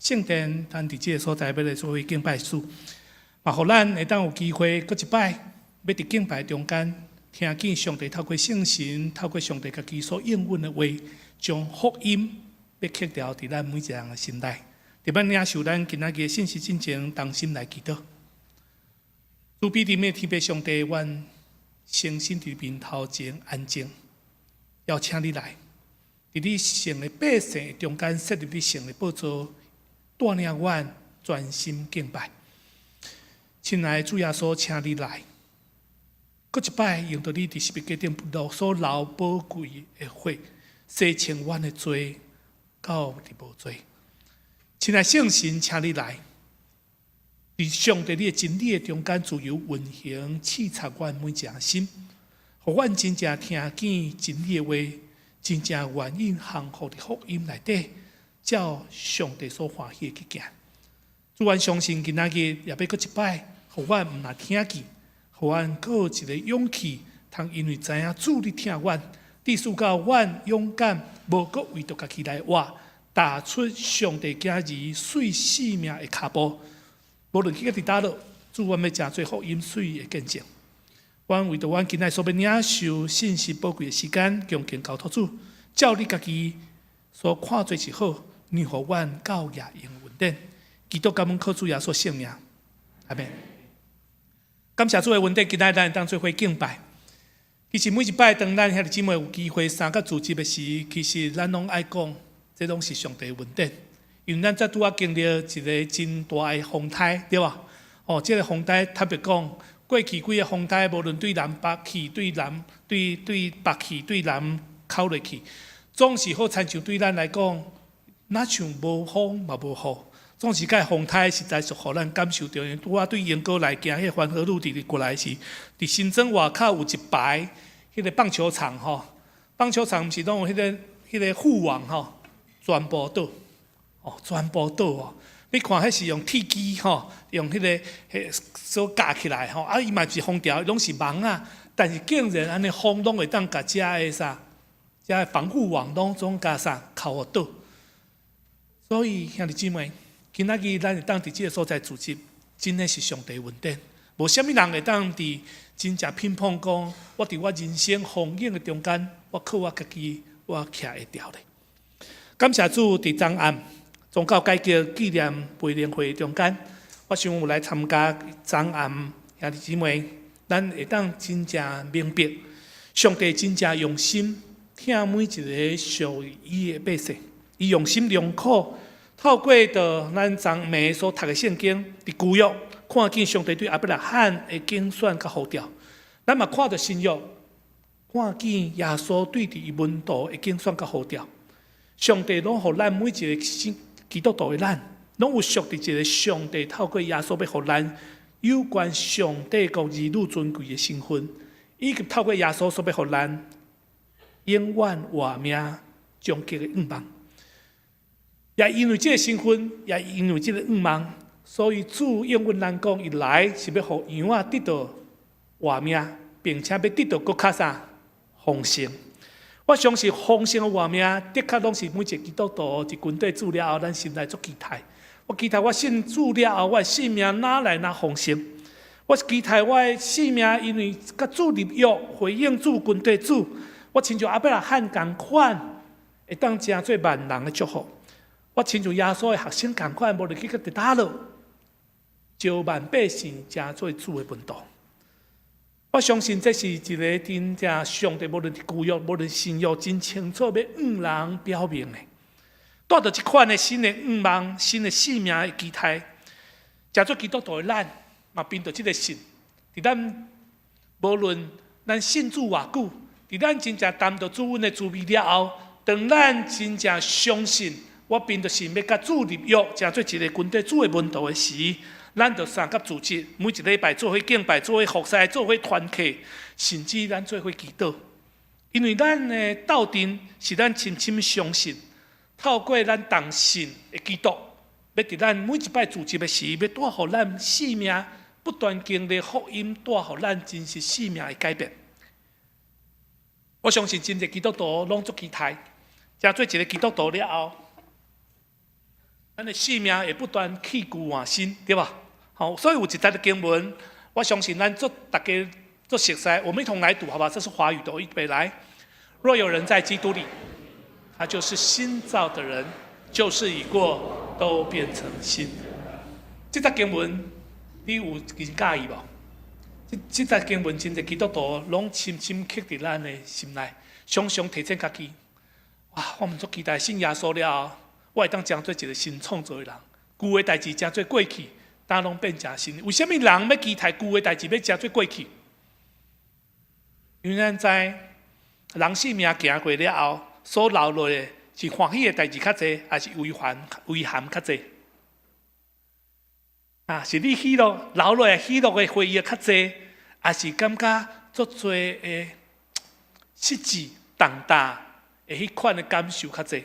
圣殿，咱伫即个所在要来做伙敬拜主，嘛，互咱会当有机会，搁一摆要伫敬拜中间，听见上帝透过圣神，透过上帝家己所应允的话，将福音要刻条伫咱每一个人的心内。特别领受咱今仔日信息进前，同心来祈祷。主必伫咩天父上帝，阮诚心伫面头前安静，邀请你来，伫你圣的百姓中间设立你圣的宝座，带领阮专心敬拜。亲爱的主耶稣，请你来，搁一摆用到你伫十字架顶所流宝贵的血，洗清阮的罪，到伫无罪。亲爱圣神，请你来，伫上帝你的真理的中间自由运行，刺察阮每一个心，互阮真正听见真理的话，真正愿意降服伫福音内底，照上帝所欢喜的去行。主，阮相信今仔日也要搁一摆，互阮毋若听见，互阮搁有一个勇气，通因为知影主你听阮，致使到阮勇敢，无搁为着家己来活。踏出上帝家儿水生命的脚步，无论去到伫叨落，主，阮要诚做福音水的见证。阮为着阮今仔所要领受信息宝贵的时间，恭敬交托主，照你家己所看做是好，让互阮到夜用稳定。基督感恩靠主耶稣圣名，阿门。感谢主的恩典，今仔咱会当做伙敬拜。其实每一摆当咱兄弟姊妹有机会三个组织的时，其实咱拢爱讲。这拢是上帝的恩典，因为咱才拄仔经历一个真大的风台，对吧？这个风台特别讲，过去几个风台，无论对南北去，对北去，对南靠落去，总是好亲像对咱来讲，哪像无风嘛无雨，总是甲风台实在是互咱感受到。拄仔对英国来行，迄环河路伫过来时，伫新庄外口有一排迄个棒球场棒球场毋是拢有迄个护网全部倒，全部倒你看，迄是用铁机用迄个所架起来伊嘛是封条，拢是网啊，但是竟然安尼风拢会当甲遮个遮个防护网拢总甲扣互倒。所以兄弟姊妹，今仔日咱会当伫即个所在组织，真诶是上帝恩典，无啥物人会当伫真正乒乓讲，我伫我人生风景诶中间，我靠我家己，我徛会牢咧。感谢主，伫昨暗宗教改革纪念培灵会中间，我想有来参加昨暗兄弟姊妹，咱会当真正明白，上帝真正用心听每一个属于伊的百姓，伊用心良苦，透过着咱昨暝所读的圣经伫旧约，看见上帝对亚伯拉罕的竞选甲呼召，咱嘛看着新约，看见耶稣对伫伊门徒的竞选甲呼召。上帝拢互咱每一个基督徒的咱，拢有属伫一个上帝透过耶稣要互咱有关上帝国儿女尊贵的身份，以及透过耶稣所要互咱永远活命终极的愿望。也因为这个身份，也因为这个愿望，所以主应允咱讲，伊来是要互羊仔得到活命，并且要得到更较丰盛。我相信丰盛的活命，的确拢是每一个基督徒伫军队主了后，咱心内足期待。我期待我信主了后，我的性命哪来哪丰盛？我期待我的性命，因为甲主立约，回应主军队主，我亲像亚伯拉罕同款，会当成做万人的祝福。我亲像耶稣的学生同款，无论去到伫叨落，招万百姓成做主的门徒。我相信这是一个真正上帝，无论是旧约，无论新约，真清楚要向人表明的，带着这款的新的愿望、新的使命的期待，假做基督徒的咱，嘛凭着这个信，伫咱无论咱信主偌久，伫咱真正担着主恩的滋味了后，当咱真正相信，我凭着信要甲主立约，成做一个军队主的门徒的时。咱就三甲组织，每一礼拜做伙敬拜，做伙服侍，做伙团契，甚至咱做伙祈祷。因为咱的斗阵是咱深深相信，透过咱同信的基督，要伫咱每一摆组织的时，要带互咱生命不断经历福音，带互咱真实生命的改变。我相信真侪基督徒拢足期待，成做一个基督徒了后。咱的性命会不断去旧换新，对吧？好，所以有一节的经文，我相信咱大家做熟悉，我们一同来读，好吧？这是华语的，预备来。若有人在基督里，他就是新造的人，旧事已过，都变成新。这节经文，你有介意无？这节经文真侪基督徒拢深深刻伫咱的心内，常常提醒家己。哇！我们足期待信耶稣了后，我会当成做一个新创造的人。旧的代志成做过去，当拢变成新。为什么人要期待旧的代志要成做过去？因为咱知人性命行过了后，所留落的是欢喜的代志较济，还是遗憾较济？啊，是你喜乐留落来喜乐的回忆较济，还是感觉足多的失志、重大的迄款的感受较济？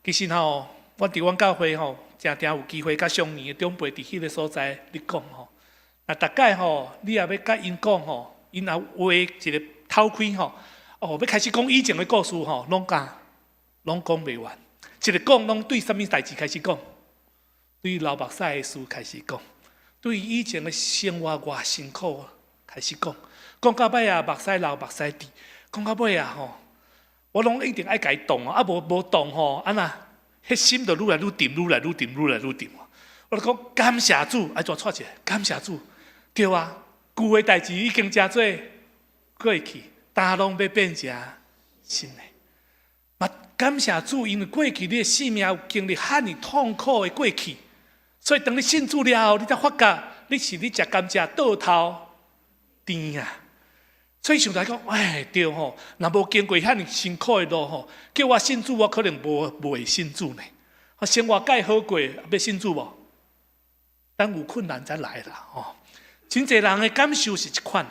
其实吼，我伫阮教会吼，常常有机会甲上年的长辈伫迄个所在咧讲吼。那大概吼，你也要甲因讲吼，因若话一个透开吼，要开始讲以前的故事吼，拢讲袂完。一个讲拢对啥物代志开始讲？对流目屎的事开始讲，对以前的生活偌辛苦开始讲，讲到尾啊，目屎流目屎滴，讲到尾啊吼，我拢一定爱家动啊，无动吼，啊那迄心就愈来愈沉，愈来愈沉，愈来愈沉。我就讲感谢主，爱怎撮一个？感谢主，对啊，旧的代志已经真做过去，大拢要变成新的。嘛，感谢主，因为过去你的生命有经历遐尼痛苦的过去。所以，当你信主了后，你才发觉你食甘蔗倒头甜啊！所以想来讲，哎，对吼，若无经过遐尼辛苦的路吼，叫我信主，我可能无会信主呢。生活介好过，要信主无？等有困难才来啦吼。真侪人的感受是一款，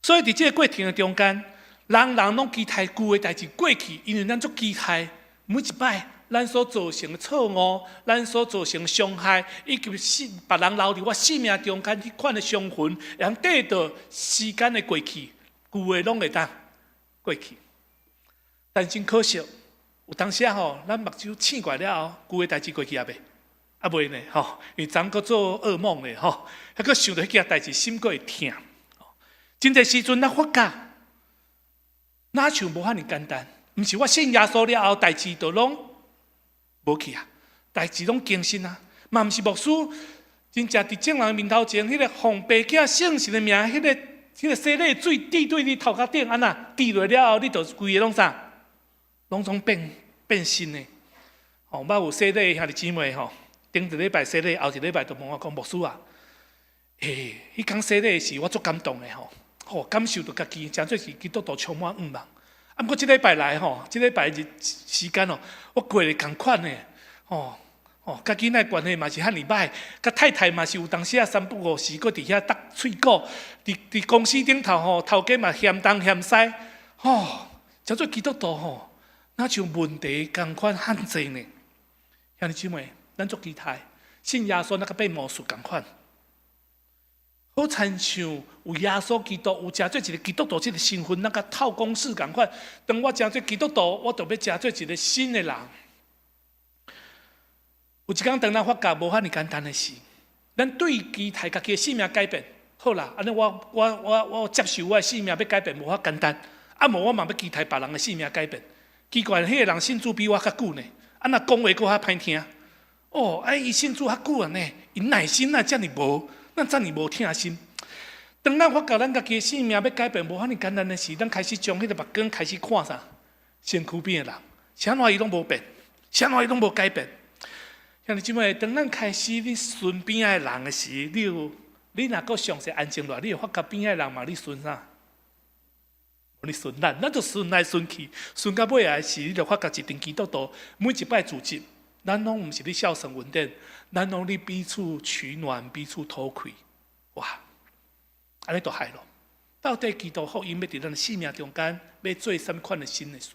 所以伫这个过程的中间，人拢期待旧的代志过去，因为咱足期待每一摆。咱所造成的错误，咱所造成的伤害，以及别人留伫我生命中间迄款的伤痕，会通得到时间的过去，旧的拢会当过去。但真可惜，有当时吼，咱目睭醒过了后，旧的代志过去也未，啊未呢吼，因为昨搁做噩梦呢吼，还搁想到迄件代志，心搁会痛。真侪时阵，咱发觉哪像无遐尼简单，毋是我信耶稣了后，代志就拢。无去啊，代志拢更新啊，嘛毋是牧师真正伫众人面头前，迄个奉爸囝圣神的名，迄个洗礼水滴对你头壳顶，安那滴落了后，你就规个拢啥，拢总变新的。吼，捌有洗礼兄弟姊妹吼，顶一礼拜洗礼，后一礼拜就问我讲牧师啊，迄天洗礼时我足感动的吼，感受到家己真做是基督徒充满盼望。啊，不过这礼拜来吼，这礼拜时间哦，我过得同款呢，甲囡仔关系嘛是遐尼歹，甲太太嘛是有当时啊三不五时，搁伫遐搭喙鼓，伫公司顶头吼，头家嘛嫌东嫌西，叫做基督徒吼，那像问题同款罕济呢。兄弟姊妹，咱足期待信耶稣那个变魔术同款。好亲像有耶稣基督，有真做一个基督徒这个身份，那个透公式同款。当我真做基督徒，我就要真做一个新的人。有一天，当咱发觉无遐尼简单的事，咱对期待家己的生命改变，好啦，安尼我接受我的生命要改变，无遐简单。啊，无我嘛要期待别人的生命改变。奇怪，迄个人信主比我较久呢，啊那讲话搁较歹听。伊信主较久啊呢，因耐心啊遮尔无。咱遮尔无疼心，当咱发觉咱家己的生命要改变，无遐尼简单的事，咱开始将迄个目光开始看啥？身躯边的人，啥话伊拢无变，啥话伊拢无改变。兄弟姊妹，当咱开始你顺边的人的时，你若够详细安静落，你会发觉边的人嘛，你顺啥？你顺咱就顺来顺去，顺到尾的时，你就发觉一定基督徒每一摆自责。咱拢毋是咧孝顺稳定，咱拢咧彼此取暖、彼此偷窥，哇！安尼就害咯。到底基督福音要伫咱生命中间要做什么款的新的事？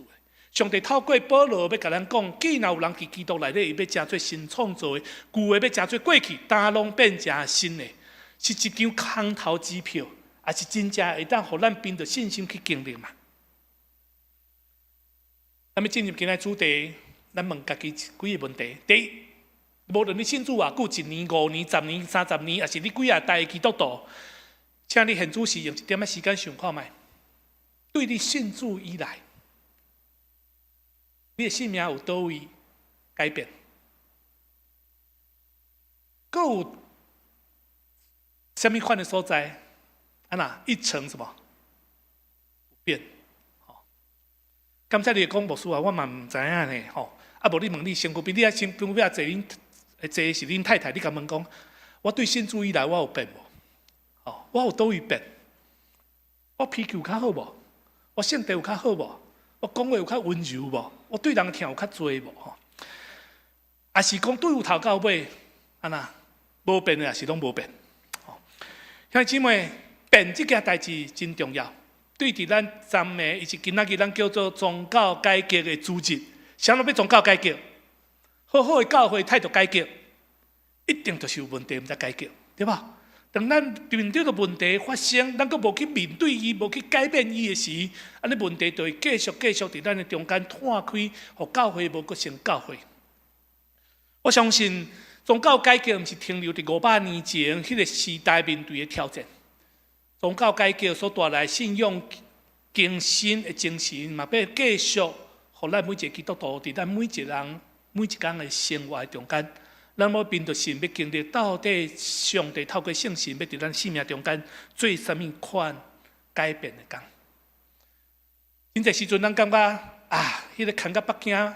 上帝透过保罗要甲咱讲，既然有人伫基督内底，伊要真做新创造的，旧的要真做过去，但拢变成新的，是一张空头支票，也是真正会当互咱凭着信心去经历嘛？咱要进入今日主题。咱问家己几个问题：第一，无论你信主偌久，1年、5年、10年、30年，还是你几啊代基督徒，请你现主时用一点仔时间想看觅，对你信主以来，你的性命有倒位改变？阁有什么款的所在？一成什么不变？刚才你讲牧师啊，我嘛唔知影呢，无你问你身躯边，你身躯边坐是恁太太，你甲问讲，我对信主以来我有变无？我有倒位变？我脾气有较好无？我性格有较好无？我讲话有较温柔无？我对人听有较多无？还是讲对有头到尾，无变的，还是拢无变？兄弟姊妹，变这件代志真重要。对伫咱昨暝以及今仔日咱叫做宗教改革的主旨，啥物要宗教改革？好好的教会态度改革，一定就是有问题，毋才改革，对吧？当咱面对着问题发生，咱阁无去面对伊，无去改变伊的时，安尼问题就会继续伫咱的中间拓开，互教会无阁成教会。我相信宗教改革毋是停留伫500年前迄个时代面对的挑战。宗教改革所带来信仰更新的精神，嘛要继续，互咱每一个基督徒伫咱每一人每一天的生活中间，咱要面对神，要经历到底上帝透过圣神，要伫咱生命中间做什么款改变的工。真侪时阵，咱感觉迄个牵到北京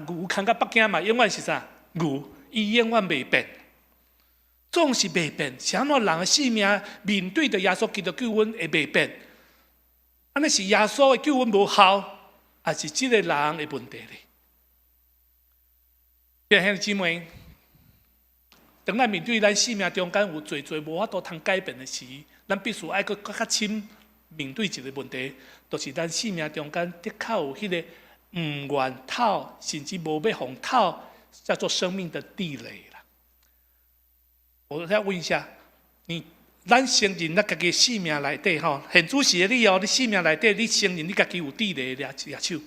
牛牵到北京嘛，永远是啥？牛伊永远袂变。总是袂变，是安怎人的性命面对着耶稣基督救恩会袂变？安尼是耶稣的救恩无效，还是这个人的问题呢？兄弟姊妹，当咱面对咱性命中间有最无法度通改变的时，咱必须爱搁较深面对一个问题，就是咱性命中间的确有迄个唔愿透，甚至无要互透，叫做生命的地雷。我再问一下，咱承认咱家己性命内底现主时的你性命内底你承认你家己有地雷的举手。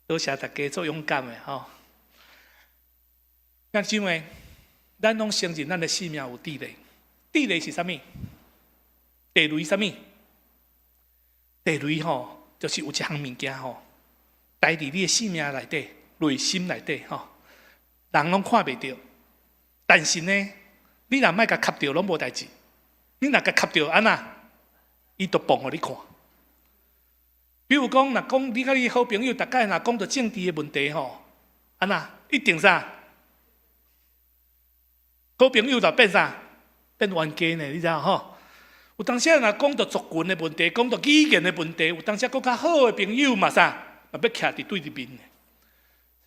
多谢大家做勇敢的兄弟姊妹，咱拢承认咱的性命有地雷。地雷是啥物？地雷啥物？地雷就是有一项物件待伫你的性命内底、内心内底人拢看袂到，但是呢，你若莫甲吸到，拢无代志。你若甲吸到，伊就放互你看。比如讲，若讲你甲你好朋友，大概若讲到政治的问题一定啥？好朋友就变啥？变冤家呢？你知影有当时若讲到族群的问题，讲到语言的问题，有当时佫较好的朋友嘛啥，嘛要徛伫对立面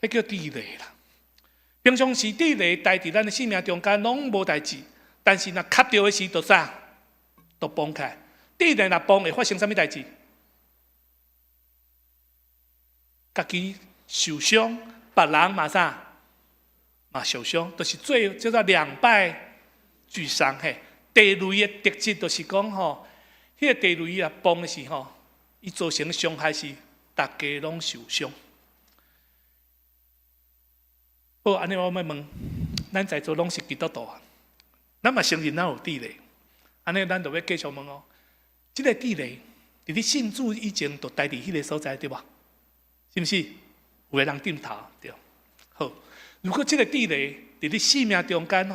的，迄叫地雷啦。平常时地雷待伫咱的性命中间，拢无代志。但是若吸到的时，就啥？就崩开。地雷若崩，会发生啥物代志？家己受伤，别人嘛啥？嘛受伤，就是叫做两败俱伤嘿。地雷的特质就是讲迄个地雷啊崩的时伊造成的伤害是大家拢受伤。好，安尼我要问，咱在座拢是基督徒咱嘛承认咱有地雷，安尼咱就要继续问这个地雷伫你信主以前就待伫迄个所在，对吧？是毋是？有个人点头，对。好，如果这个地雷伫你生命中间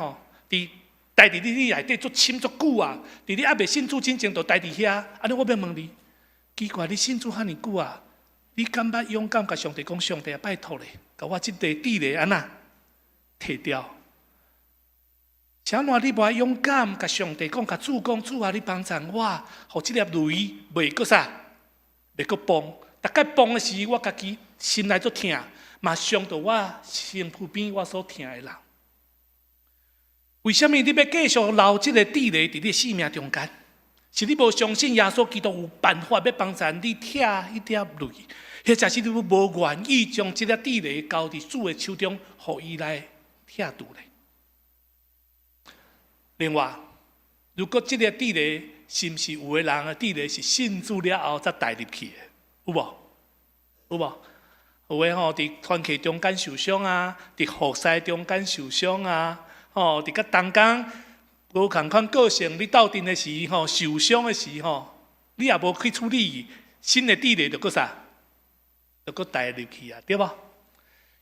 待伫你内底足深足久伫你还未信主之前就待伫遐，安尼我要问你，奇怪，你信主遐尼久你敢捌勇敢甲上帝讲，上帝拜托咧，甲我这个地雷摕掉？啥哪你无勇敢甲上帝讲，甲主讲，主啊，你帮助我，互这粒雷袂阁啥，袂阁崩。大概崩的时，我家己心内足痛，嘛伤到我身躯边我所疼的人。为什么你要继续留这个地雷伫你生命中间？是你无相信耶稣基督有办法要帮助你拆迄粒雷，或者是你无愿意将这粒地雷交伫主的手中，互伊来拆除咧？另外，如果这个地雷是毋是有个人的地雷是信主了后才带入去的，有无？有无？有诶吼，伫团契中间受伤啊，伫服侍中间受伤啊，吼，伫甲同工无共款个性，你斗阵诶时吼，受伤诶时吼，你也无去处理，新诶地雷就搁啥，就搁带入去啊，对无？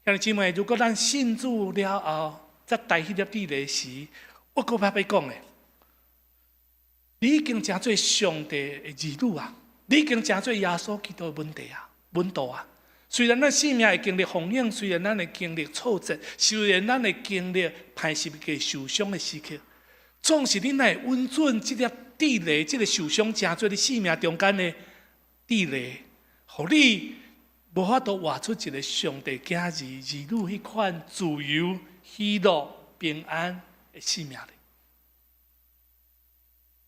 兄弟姊妹，如果咱信主了后，再带迄粒地雷时，我搁要讲诶，你已经真做上帝诶儿女啊，你已经真做耶稣基督诶门徒啊。虽然咱性命会经历风险，虽然咱会经历挫折，虽然咱会经历歹势嘅受伤的时刻，总是你会稳准这粒地雷，这个受伤真做你性命中间的地雷，互你无法度活出一个上帝儿女迄款自由、喜乐、平安的性命咧。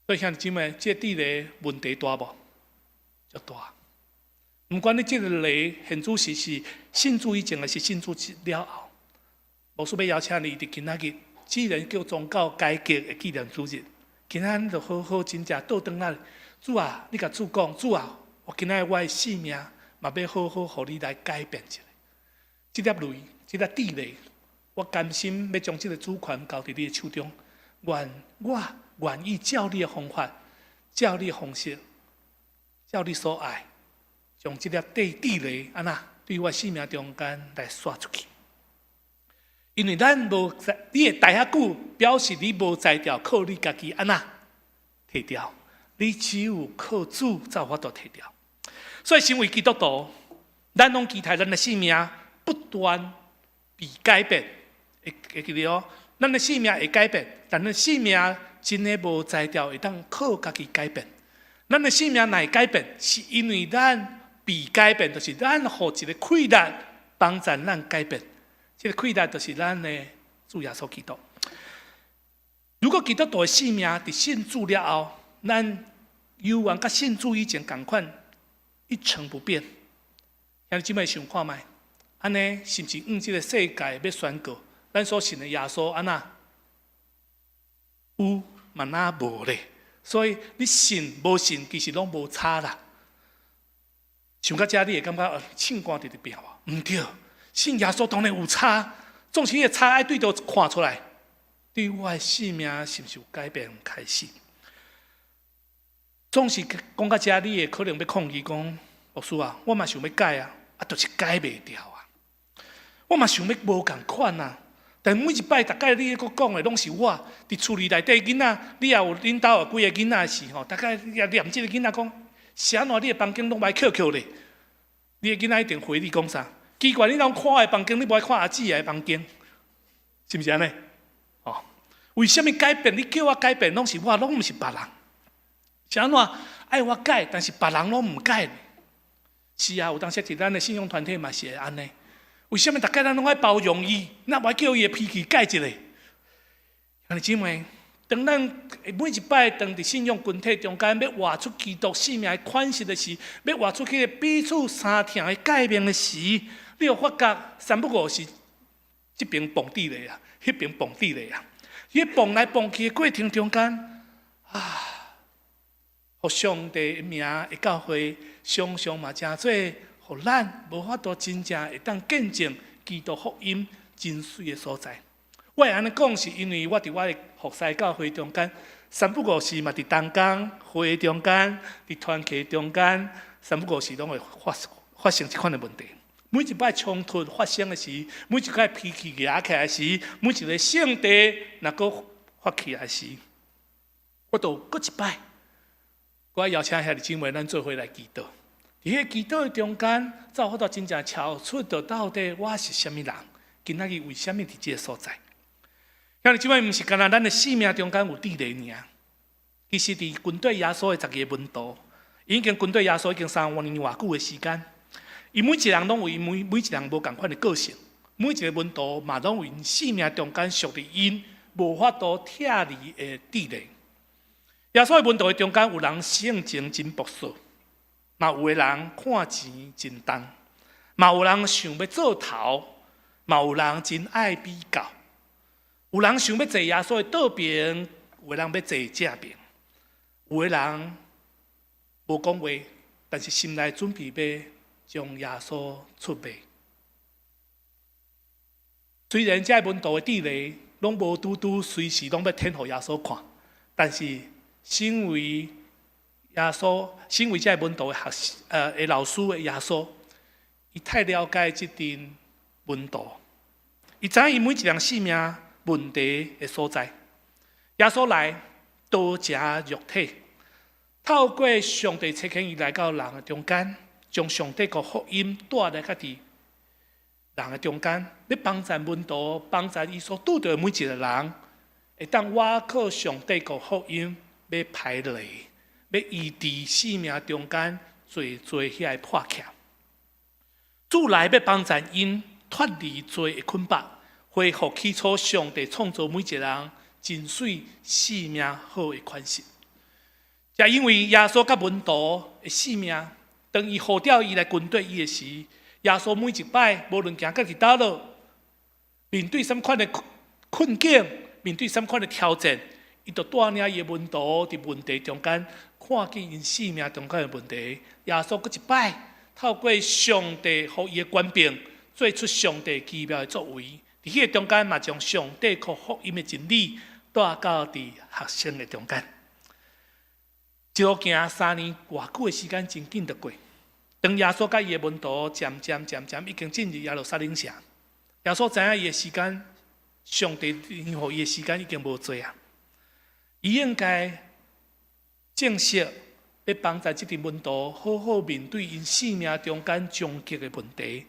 所以兄弟姊妹，这地雷问题大无？就大。不管你这个雷现主是信主以前，还是信主了后，牧师要邀请你伫今仔日，既然叫宗教改革的纪念主日，今仔日就好好真正倒转来，主啊，你甲主讲，主啊，我今仔我的性命嘛要好好互你来改变一下。这粒雷，这粒地雷，我甘心要将这个主权交伫你的手中，我愿意照你的方法，照你的方式，照你所爱。将这粒地雷安那对我生命中间来刷出去，因为咱无你会待遐久，表示你无才调，靠你家己安那摕掉，你只有靠主才有法度摕掉。所以，身为基督徒，咱拢期待咱的生命不断被改变，会记得哦，咱的生命会改变，但咱生命真的无才调，会当靠家己改变。咱的生命会改变，是因为咱。被改变，就是咱互一个气力帮助咱改变。这个气力就是咱的主耶稣基督。如果基督徒的性命伫信主了后，咱犹原甲信主以前同款，一成不变。兄弟姊妹想看觅，安尼是不是这个世界要宣告咱所信的耶稣安那有嘛那无咧？所以你信无信，其实拢无差啦。想到这，你会感觉唱歌伫边无？毋对，信耶稣当然有差，总是迄个差爱对着看出来，对我的生命是毋是有改变开始？总是讲到这，你会可能要抗议讲，牧师啊，我嘛想要改啊，就是改袂掉啊。我嘛想要无共款啊，但每一摆大概你佫讲的拢是我伫厝里内底囡仔，你也有恁兜有几个囡仔是吼，大概也念即个囡仔讲。是安怎？你的房间拢歹扣扣咧？你的囡仔一定回你讲啥？奇怪，你拢看我的房间，你无爱看阿姊的房间，是毋是安尼？哦，为什么改变？你叫我改变，拢是我，拢毋是别人。是安怎？爱我改，但是别人拢毋改。是啊，有当时伫咱的信用团体嘛是会安尼。为什么大家咱拢爱包容伊？那我叫伊的脾气改一下？兄弟姊妹。当咱每一摆当伫信仰群体中间要活出基督生命的款式的时，要活出去彼此相听的改变的时，你有发觉三不五时，这边蹦地雷啊，迄边蹦地雷啊，伊蹦来蹦去的过程中间啊，互上帝的名的教会常常嘛真做，互咱无法度真正会当见证基督福音真水的所在。我会安尼讲，是因为我伫我的服侍教会中间，三不五时嘛伫同工会中间，伫团契中间，三不五时拢会发生这款的问题。每一摆冲突发生的时，每一摆脾气压起来时，每一个圣地若个发起来时，我都搁一摆，我邀请兄弟姊妹咱做伙来祈祷。伫迄祈祷的中间，才有法度真正敲出到底我是虾米人，今仔日为虾米伫这个所在。兄弟姊妹，毋是干那咱的生命中间有地雷尔，其实伫军队耶稣的10个门徒，已经军队耶稣已经3年偌久的时间，伊每一人拢有伊每一人无共款的个性，每一个门徒嘛拢有因生命中间属于因无法度拆离的地雷。耶稣的门徒的中间有人性情真朴素，嘛有的人看钱真重，嘛有人想要做头，嘛有人真爱比较。有人想要坐耶稣的倒边，有的人要坐正边，有的人无讲话，但是心内准备要将耶稣出卖，虽然这门徒的地雷拢无拄拄随时拢要天互耶稣看，但是身为这门徒的老师的耶稣，伊太了解这阵门徒，伊知影伊每一样性命问题的所在。耶稣来多加肉体，透过上帝差遣伊来到人的中间，将上帝个福音带来家己人的中间，要帮助门徒，帮助伊所拄到的每一个人，会当我靠上帝个福音要排雷，要医治生命中间最遐破欠。主来要帮助因脱离罪的捆绑，恢复起初上帝创造每一个人真水生命好的款式。也因为耶稣甲门徒的生命，当伊呼召伊来跟对伊的时，耶稣每一摆，无论行到去倒落，面对什么款的困境，面对什么款的挑战，伊就带领伊的门徒伫问题中间，看见因生命中间的问题。耶稣搁一摆，透过上帝予伊的权柄，做出上帝奇妙的作为。伫迄个中间嘛，将上帝和福音的真理带到伫学生的中间。一路行3年偌久的时间，真紧就过。当耶稣甲伊的门徒渐渐已经进入耶路撒冷城，耶稣知影伊的时间，上帝予伊的时间已经无多啊。伊应该正式要帮助这群门徒好好面对因生命中间终极的问题。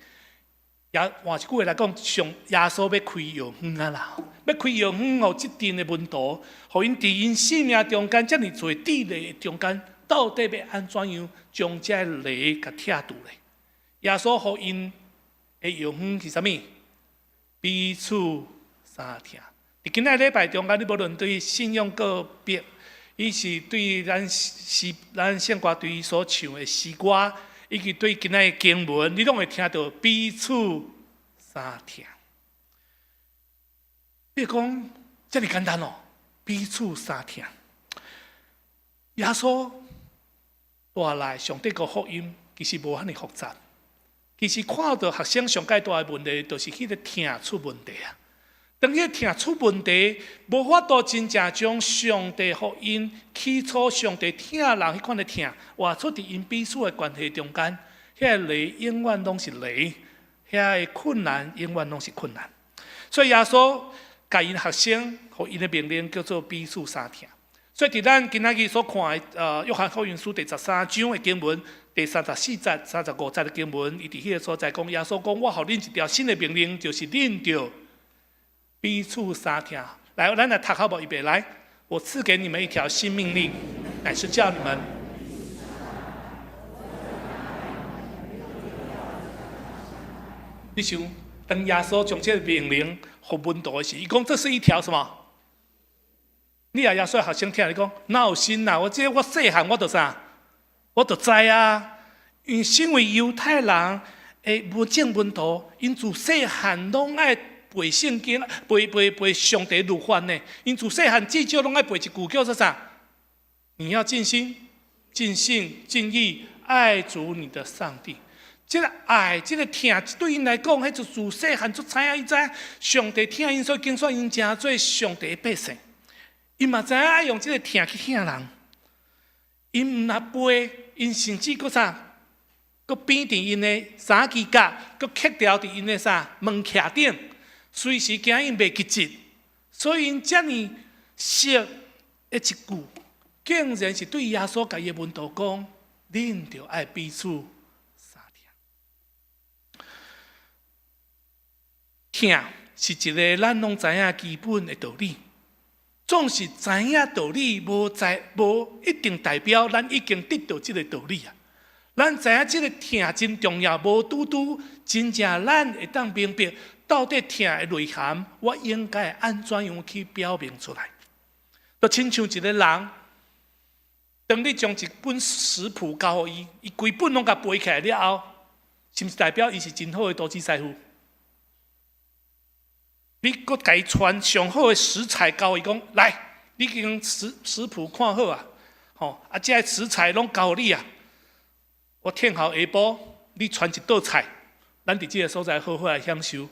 换一句话来讲，耶稣要开药方啊啦，要开药方，互这群的门徒，互因伫因生命中间遮尔侪地雷中间，到底要安怎样将这雷甲拆除咧？耶稣互因的药方是啥物？彼此相听。伫今仔礼拜中间，你无论对信仰个别，伊是对咱圣歌对所唱的诗歌，以及对今仔的经文，你拢会听到彼此相听。你讲这么简单哦，彼此相听。耶稣带来上帝个福音，其实无遐尼复杂。其实看到学生上介大的问题，就是迄个听出问题啊。当迄听出问题，无法度真正将上帝福音起初上帝听人迄款的听，活出伫因彼此的关系中间，遐雷永远拢是雷，遐的困难永远拢是困难。所以耶稣甲因学生，互因的命令叫做彼此相听。所以伫咱今仔日所看的约翰福音书第13章的经文，第34节、35节的经文，伊伫迄个所在讲，耶稣讲：我互恁一条新的命令，就是恁着彼此相听。来，咱来读好不好？预备来，我赐给你们一条新命令，乃是叫你们。你想，当耶稣将这个命令互门徒的时，伊讲这是一条什么？你也耶稣的学生听你讲，哪有新啦？我细汉我就啥？我就知啊。因身为犹太人的正门徒，因自细汉拢爱背圣经，背上帝律法呢。因自细汉至少拢爱背一句叫做啥？你要尽心、尽性、尽意爱主你的上帝。这个爱，这个听，对因来讲，迄就自细汉就知影，伊知上帝听因，所以经选因成做上帝的百姓。因嘛知影爱用这个听去听人，因毋若背，因甚至搁啥，搁编伫因的衫机架，搁刻条伫因的啥门徛顶，随时惊因袂记节。所以因遮尔熟的一句，竟然是对耶稣甲伊的门徒讲：恁着爱彼此相听。听是一个咱拢知影基本的道理。总是知影道理，无一定代表咱已经得到这个道理啊。咱知影这个听真重要，无拄拄真正咱会当明白到底听的内涵，我应该安怎样去表明出来。就亲像一个人，当你将一本食谱交予伊，伊规本拢甲背起来了后，是毋是代表伊是真好的投资师傅？你搁甲伊传上好的食材交伊讲，来，你已经食谱看好啊，这些食材拢交你啊。我听候下晡，你传一道菜，咱伫这个所在好好来享受。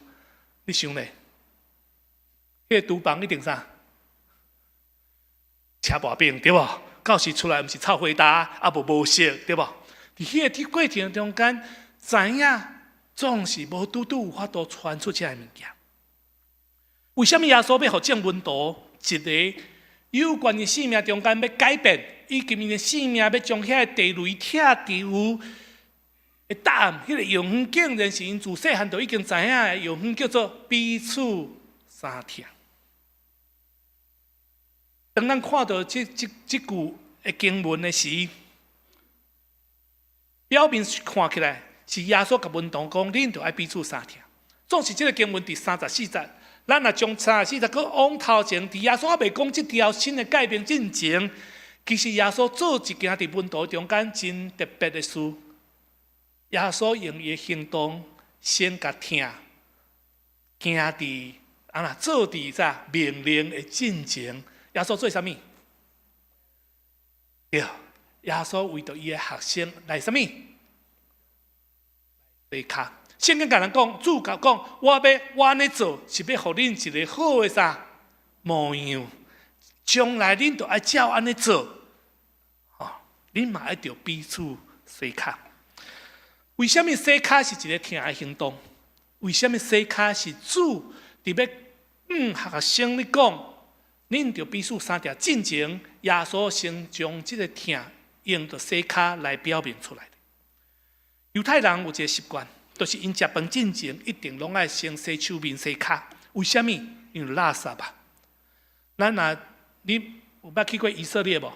你想咧，迄个厨房一定啥？车薄饼对无？到时出来毋是臭灰搭，啊无色对无？伫迄个过程中间，知影总是无拄有法度传出遮个物件。为什么耶稣要互正门徒一个有关于性命中间要改变，以及伊的性命要将遐个地雷拆除？的答案，迄个永远竟然是因自细汉就已经知影的，永远叫做彼此相疼。当咱看到这句的经文的时，表面看起来是耶稣甲门徒讲，恁着爱彼此相疼。总是这个经文第34节，咱若将34节搁往头前，伫耶稣还未讲这条新的改变进前，其实耶稣做一件伫门徒中间真特别的事。耶稣用伊的行动，先甲听，行伫做伫啥命令的进前。耶稣做啥物？对，耶稣为着伊的学生来啥物？来卡。圣经甲人讲，主甲讲，我安尼做，是要互恁一个好的啥模样。将来恁就爱照安尼做，恁嘛爱着彼此洗卡。为什么洗脚是一个听的行动？为什么洗脚是主伫要学生咧讲？恁着彼此相疼进前，耶稣先将这个听用着洗脚来表明出来的。犹太人有一个习惯，就是因食饭进前一定拢爱先洗手面、洗脚。为什么？因为垃圾吧。你有捌去过以色列无？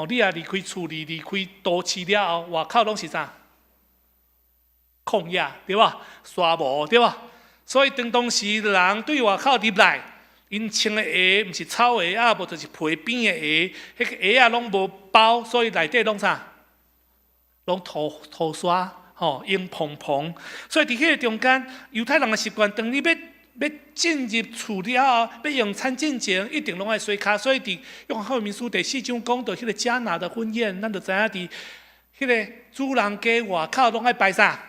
你也离开厝里、离开都市了后，外口拢是啥？旷野，对吧？沙漠，对吧？所以当时人对外口入来，因穿的鞋毋是草鞋啊，无就是皮边的鞋，迄个鞋啊拢无包，所以内底拢啥？拢土沙，硬蓬蓬。所以伫迄个中间，犹太人的习惯，当你要进入厝了后，要用餐进前，一定拢爱洗脚。所以伫约翰福音书第4章讲到迄个迦拿的婚宴，咱就知影伫迄个主人家外口拢爱摆啥？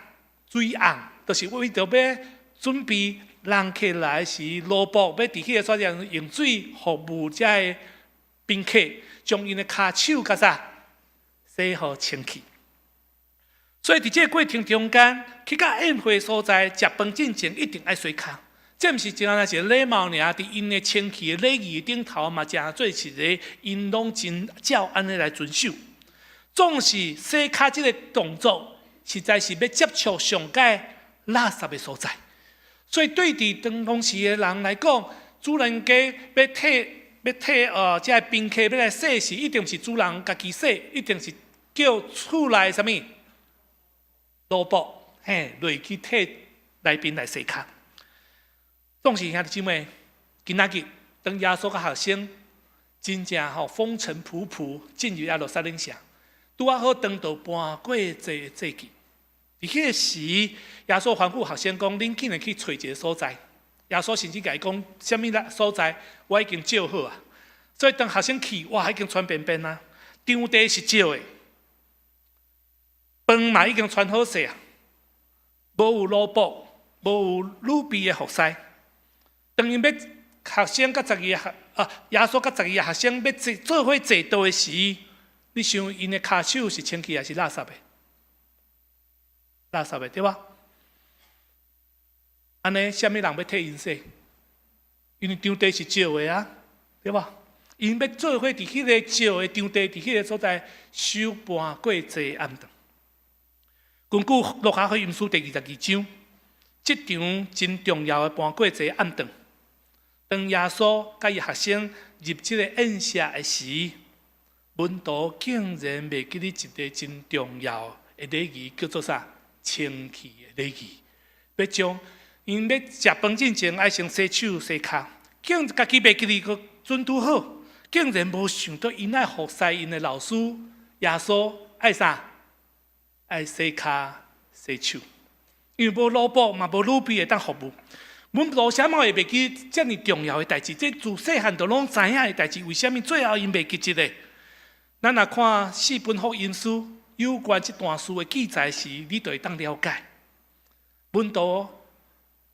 水红，就是为着要准备人客来时，萝卜要伫迄个所在用水服务遮个宾客，将因的骹手甲啥洗好清气。所以伫这个过程中间，去到宴会所在食饭进前，一定爱洗脚。这毋是只是一个礼貌尔，伫因的清气的礼仪顶头嘛，真做一个因拢真照安尼来遵守。总是洗脚这个动作，实在是要接触上界垃圾的所在。所以对伫当时的人来讲，主人家要替这个宾客要来洗时，一定是主人家己洗，一定是叫厝内什么萝卜落去替来宾来洗脚。总是兄弟姊妹，今仔日当耶稣甲学生真正风尘仆仆进入耶路撒冷城，拄啊好当到搬过节节期。伫迄个时，耶稣吩咐学生讲：恁紧来去找一个所在。耶稣甚至甲伊讲：什么所在？我已经照好啊。所以当学生去，哇，已经穿便便啊，场地是照的，饭嘛已经穿好势啊，无有萝卜，无有鲁比的服饰。当因要学生甲耶稣甲12个学生要做伙坐道的时，你想因的骹手是清气还是垃圾的？垃圾的对吧？安尼，什么人要替因洗？因为场地是照的啊，对吧？因要做伙伫迄个照的场地，伫迄个所在守搬过节暗顿。根据《路加福音书》第22章，这场真重要的搬过节暗顿。当耶稣甲伊学生入这个宴舍的时，门徒竟然袂记哩一个真重要的礼仪，叫做啥？清气的礼仪。要将因要食饭之前爱先洗手洗脚，竟家己袂记哩个准拄好，竟然无想到因爱服侍因的老师耶稣爱啥？爱洗脚洗手，因为无萝卜嘛无鲁比会当服务。阮老啥嘛会袂记遮尔重要的代志？这自细汉就拢知影的代志，为虾米最后因袂记这个？咱若看4本福音书有关这段书的记载时，你就会当了解。门徒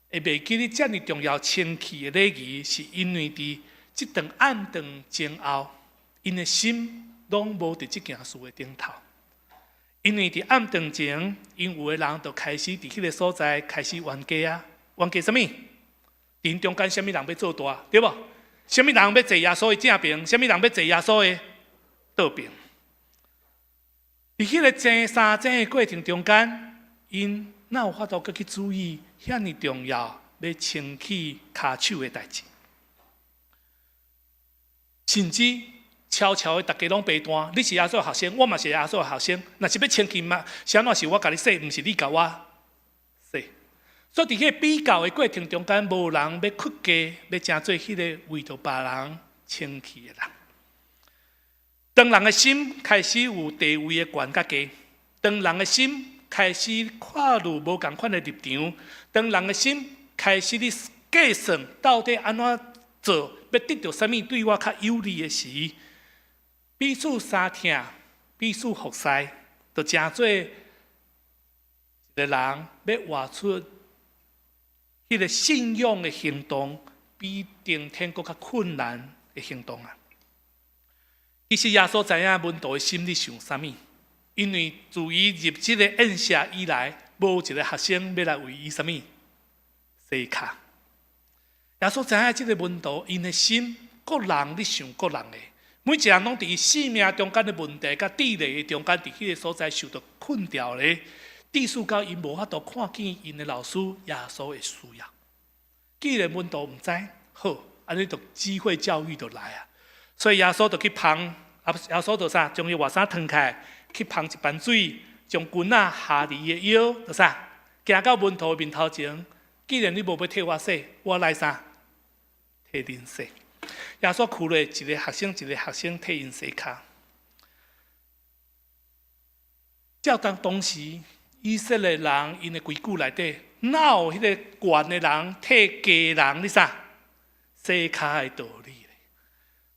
会袂记你遮尔重要清气的礼仪，是因为伫即顿暗顿前后，因的心拢无伫即件事的顶头。因为伫暗顿前，因有的人就开始伫迄个所在开始冤家啊，冤家什么？因中间什么人要做大，对无？什么人要坐耶稣的正边？什么人要坐耶稣的倒边？伫迄个争三争的过程中间，因哪有法度去注意遐尼重要要清起骹手的代志？甚至悄悄的，大家拢背单。你是耶稣学生，我嘛是耶稣学生。若是要清气嘛，是安怎是我甲你说，毋是你甲我说。所以伫迄个比较的过程中间，无人要屈家，要成做迄个为着别人清气的人。当人的心开始有地位的悬甲低，当人的心开始跨入无共款的立场，当人的心开始咧计算到底安怎做，要得到啥物对我较有利的时，彼此相听，彼此服侍，就成做一个人要活出迄个信仰的行动，比登天更较困难的行动啊！其实耶稣知影门徒的心里想啥物，因为自伊入这个宴舍以来，无一个学生要来为伊啥物洗脚。耶稣知影这个门徒因的心，各人咧想各人的，每一个人拢伫生命中间的问题甲地理中间，伫迄个所在受到困掉咧，致使到因无法度看见因的老师耶稣的需要。既然门徒毋知，好，安尼就机会教育就来啊！所以耶稣就去捧，耶稣就啥，将伊外衫脱开，去捧一bàn水，将棍仔下伫伊的腰，就啥，行到门徒的面头前。既然你无要替我洗，我来啥？替恁洗。耶稣哭了，一个学生一个学生替因洗脚。照当时以色列人因的规矩内底，哪有迄个悬的人替家人你啥洗脚的道理？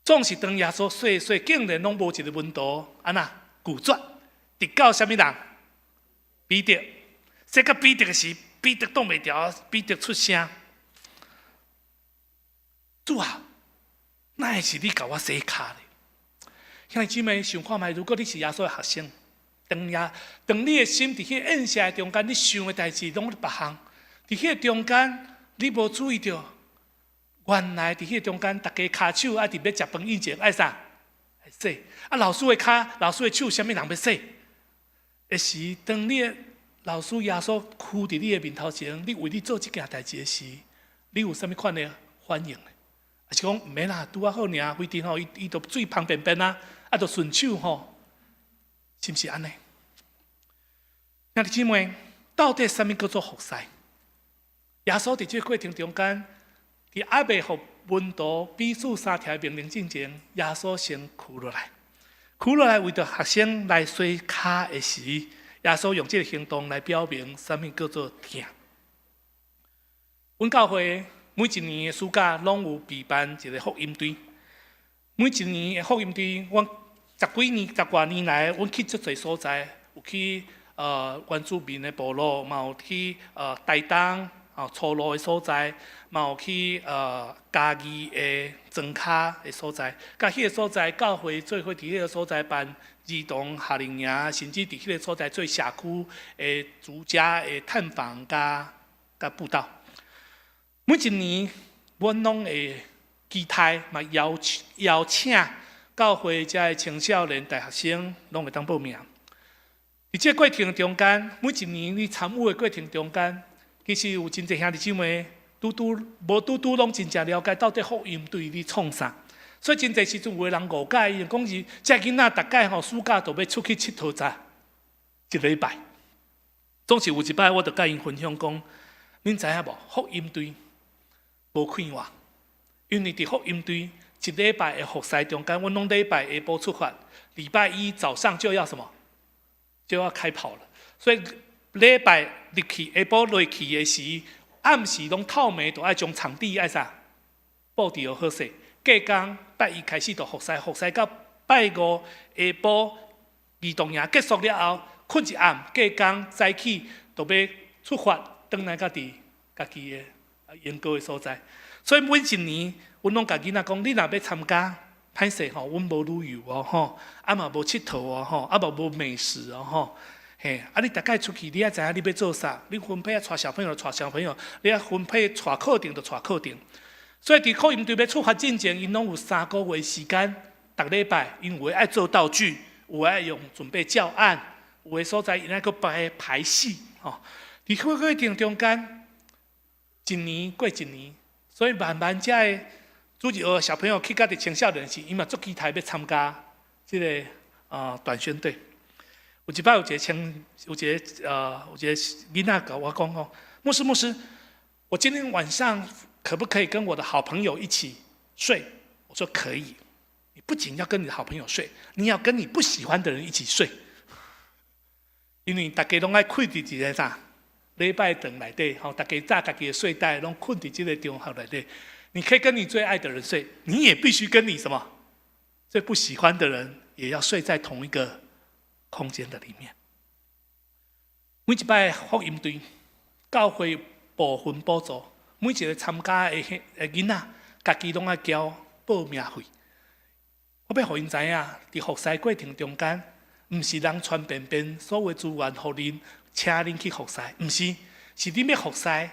总是当耶稣洗，竟然拢无一个门徒安那拒绝，直到什么人？彼得，洗到彼得的时，彼得挡袂牢，彼得出声：主啊，哪会是你甲我洗脚咧？兄弟姊妹，想看卖，如果你是耶稣的学生，当你的心伫迄个宴舍中间，你想的代志拢别项，伫迄个中间，你无注意到。原来伫迄个中间，大家骹手爱伫要食饭以前爱啥？爱洗。啊，老师的骹、老师的手，啥物人要洗？那时，当你的老师耶稣哭伫你的面头前，你为你做这件代志的时，你有啥物款的反应呢？还是讲毋免啦，拄啊好尔，非得吼，伊就水旁边边啊，啊，就顺手吼，是毋是安尼？兄弟姊妹，到底啥物叫做服侍？耶稣伫这个过程中间。伫还未互门徒彼此相听命令之前，耶稣先哭落来。哭落来，为着学生来洗脚的时，耶稣用这个行动来表明什么叫做疼。阮教会每一年的暑假拢有举办一个福音队。每一年的福音队，阮十外年来，阮去足侪所在，有去原住民的部落，嘛有去台东。初路的所在，嘛有去嘉义的庄卡的所在，甲迄个所在教会做伙伫迄个所在办儿童夏令营，甚至伫迄个所在做社区的住家的探访甲布道。每一年，阮拢会期待嘛邀请教会遮的青少年大学生拢会当报名。伫这过程中间，每一年你参与的过程中间。其实有真侪兄弟姊妹，拄拢真正了解到底福音对你创啥，所以真侪时阵有个人误解，伊讲是这囡仔大概吼暑假就要出去佚佗一礼拜。总是有一摆，我就甲因分享讲，恁知影无？福音队无快活，因为伫福音队一礼拜的服侍中间，阮拢礼拜下晡出发，礼拜一早上就要什么？就要开跑了，所以。礼拜入去，下晡落去的时，暗时拢透暝，就爱将场地爱啥布置好势。隔工拜一开始就服侍到拜五下晡儿童营结束了后，困一暗，隔工早起就要出发，转来家己的研究的所在。所以每一年，阮拢甲囡仔讲，你若要参加，歹势吼，阮无旅游哦吼，啊嘛无佚佗哦吼，啊嘛无美食哦吼。嘿，啊！你大概出去，你也知影你要做啥？你分配带小朋友就带小朋友，你啊分配带课程就带课程。所以伫课营队要出发进前，因拢有3个月时间，逐礼拜，因有诶爱做道具，有诶爱用准备教案，有诶所在因爱去排戏吼。伫过程中间，一年过一年，所以慢慢遮诶主日学小朋友去到伫青少年时，伊嘛足期待要参加即个短宣队。有一摆有一个囡仔跟我讲哦，牧师，我今天晚上可不可以跟我的好朋友一起睡？我说可以。你不仅要跟你的好朋友睡，你要跟你不喜欢的人一起睡，因为大家拢爱困伫一个啥礼拜堂内底，吼，大家早家己的睡袋拢困伫这个中学内底。你可以跟你最爱的人睡，你也必须跟你什么最不喜欢的人也要睡在同一个空间的里面。每一摆福音队、教会部分补助，每一个参加的囡仔，家己拢爱交报名费。我要互因知影，伫服侍过程中间，毋是人传便便所有资源互恁，请恁去服侍，毋是，是恁要服侍，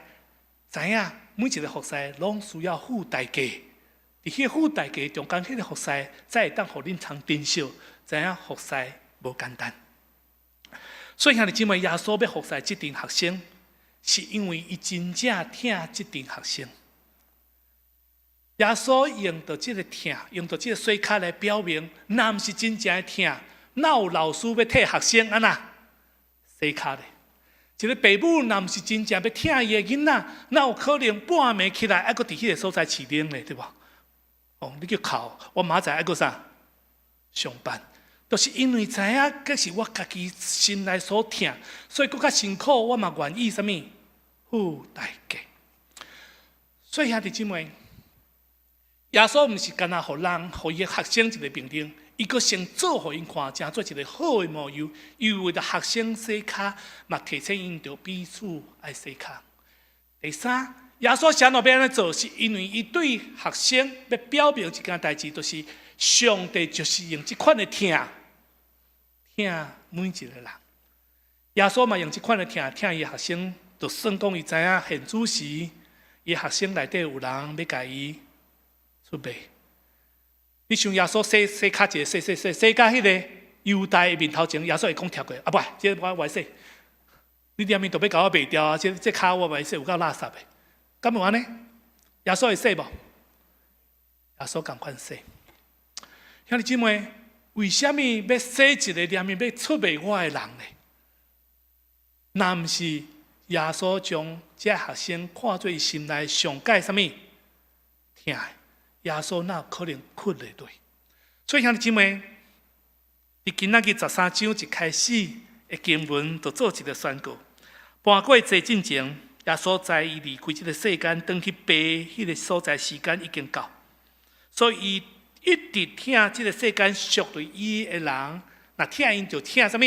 知影每一个服侍拢需要付代价。伫迄个付代价中间，迄个服侍才会当互恁通珍惜，知影服侍无简单。所以兄弟姊妹，耶稣要服侍这群学生，是因为伊真正疼这群学生。耶稣用到这个疼，用到这个水卡来表明，若毋是真正的疼，哪有老师要替学生安那洗卡咧？一个父母若毋是真正要疼伊的囡仔，哪有可能半暝起来还阁伫迄个所在饲奶咧？对吧？哦，你叫哭，我明仔还阁啥上班？就是因为知影，这是我家己心内所疼，所以更较辛苦，我嘛愿意什么付代价。所以兄弟姊妹，耶稣毋是干那互人，互伊学生一个命令，伊阁先做互因看，成做一个好的模样。伊为了学生洗骹，嘛提醒因着彼此爱洗骹。第三，耶稣想要要安尼做，是因为伊对学生要表明一件代志，就是上帝就是用这款的疼每一个人。耶稣嘛用这款的疼伊学生，就算讲伊知影现主时，伊学生内底有人要甲伊出卖。你想耶稣洗骹一个洗到迄个犹大的面头前，耶稣会讲跳过，啊不，这我袂洗。你连面都要甲我卖掉啊！这骹我袂洗，有够垃圾的。敢有安尼？耶稣会洗无？耶稣共款洗。兄弟姊妹，为什么要洗一个连面要出卖我的人呢？若毋是耶稣将这学生看做心内上界什么疼的，耶稣哪有可能困得落？所以兄弟姊妹，伫今仔日13章一开始的经文，就做一个宣告。搬过坐进前，耶稣知伊离开这个世间，转去爸迄个所在时间已经到，所以伊一直疼这个世间属对伊的人，那疼因就疼什么？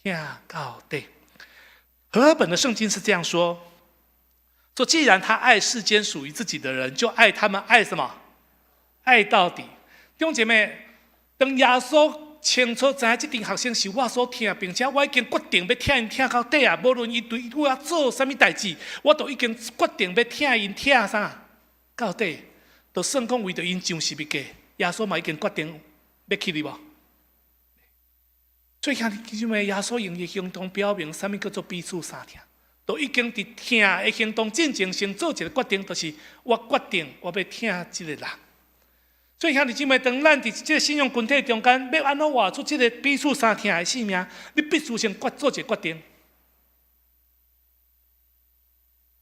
疼到底。和合本的圣经是这样说：说既然他爱世间属于自己的人，就爱他们，爱什么？爱到底。弟兄姐妹，当耶稣清楚知影这群学生是我所疼，并且我已经决定要疼因疼到底啊！无论伊对我做啥物代志，我都已经决定要疼因疼啥到底。就算讲为着因上十字架，耶稣嘛已经决定要去哩无。所以兄弟姊妹，耶稣用伊行动表明啥物叫做彼此相疼，都已经伫疼的行动进前先做一个决定，就是我决定我要疼这个人。所以兄弟姊妹，当咱伫这个信仰群体中间，要安怎活出这个彼此相疼的生命，你必须先做一个决定。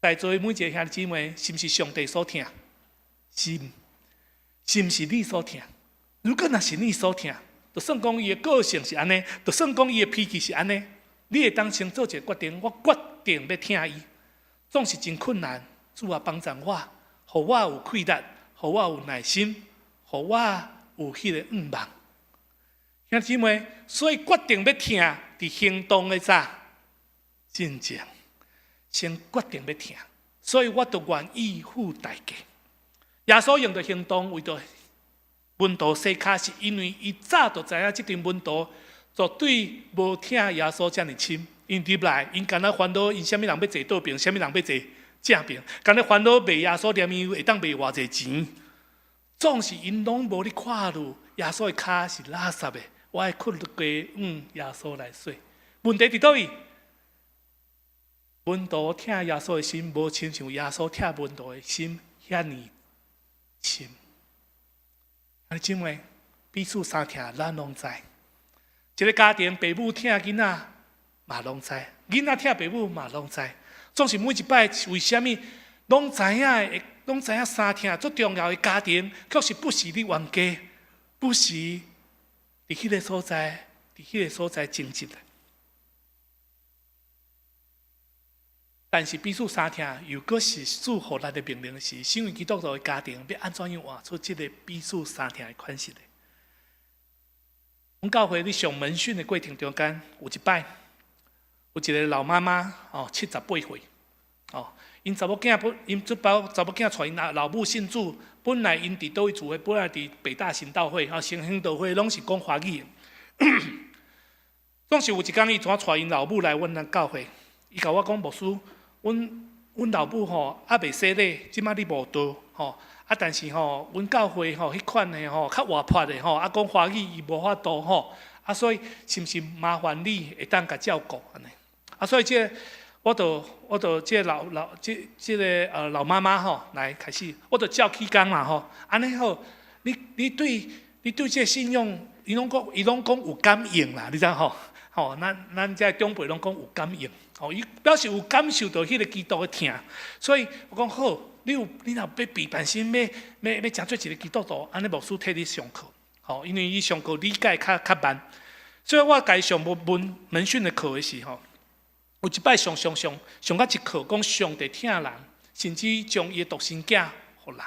在座每一个兄弟姊妹，是毋是上帝所疼？是毋是你所疼？如果若是你所疼，就算讲伊的个性是安尼，就算讲伊的脾气是安尼，你会当先做一个决定，我决定要疼伊。总是真困难，主啊帮助我，互我有气力，互我有耐心，互我有迄个望。兄弟姊妹，所以决定要疼，伫行动的早进前，先决定要疼。所以我就愿意付代价。耶稣用的行动为着门徒洗脚，是因为伊早就知影这阵门徒绝对无听耶稣遮尔深。因入来，因敢若烦恼，因啥物人要坐倒边，啥物人要坐正边，敢若烦恼卖耶稣念伊会当卖偌济钱。总是因拢无咧看路，耶稣的脚是垃圾的，我爱困落去，耶稣来洗。问题伫倒位？门徒听耶稣的心，无亲像耶稣听门徒的心遐尼深。安尼怎会彼此相听，咱拢知。一个家庭，父母听囡仔嘛拢知，囡仔听父母嘛拢知。总是每一摆为虾米拢知影？拢知影三听最重要的家庭，却是不时伫冤家，不时伫迄个所在，争执的。但是彼此相听，又阁是主互咱的命令是，身为基督徒的家庭，要安怎样活出这个彼此相听的款式呢？阮教会伫上门训的过程中间，有一摆，有一个老妈妈，78岁，因查某囝因这包查某囝带因老母信主，本来因伫倒位住的，本来伫北大行道会、新兴道会，拢是讲华语的。总是有一天，伊怎带因老母来阮教会，伊甲我讲牧师，阮老母还袂洗礼，即摆伫无道，但是阮教会迄款的较活泼的讲华语伊无法度所以是毋是麻烦你会当甲照顾安尼？所以我就这个老妈妈来开始，我就照起工嘛安尼你对这个信用，伊拢讲有感应啦，你知咱这长辈拢讲有感应，伊表示有感受到迄个基督的疼，所以我讲好，你若要备办心要诚做一个基督徒，安尼牧师替你上课，因为伊上课理解较慢，所以我家上门训的课的时候。有一摆上到一课，讲上帝疼人，甚至将伊的独生囝予人。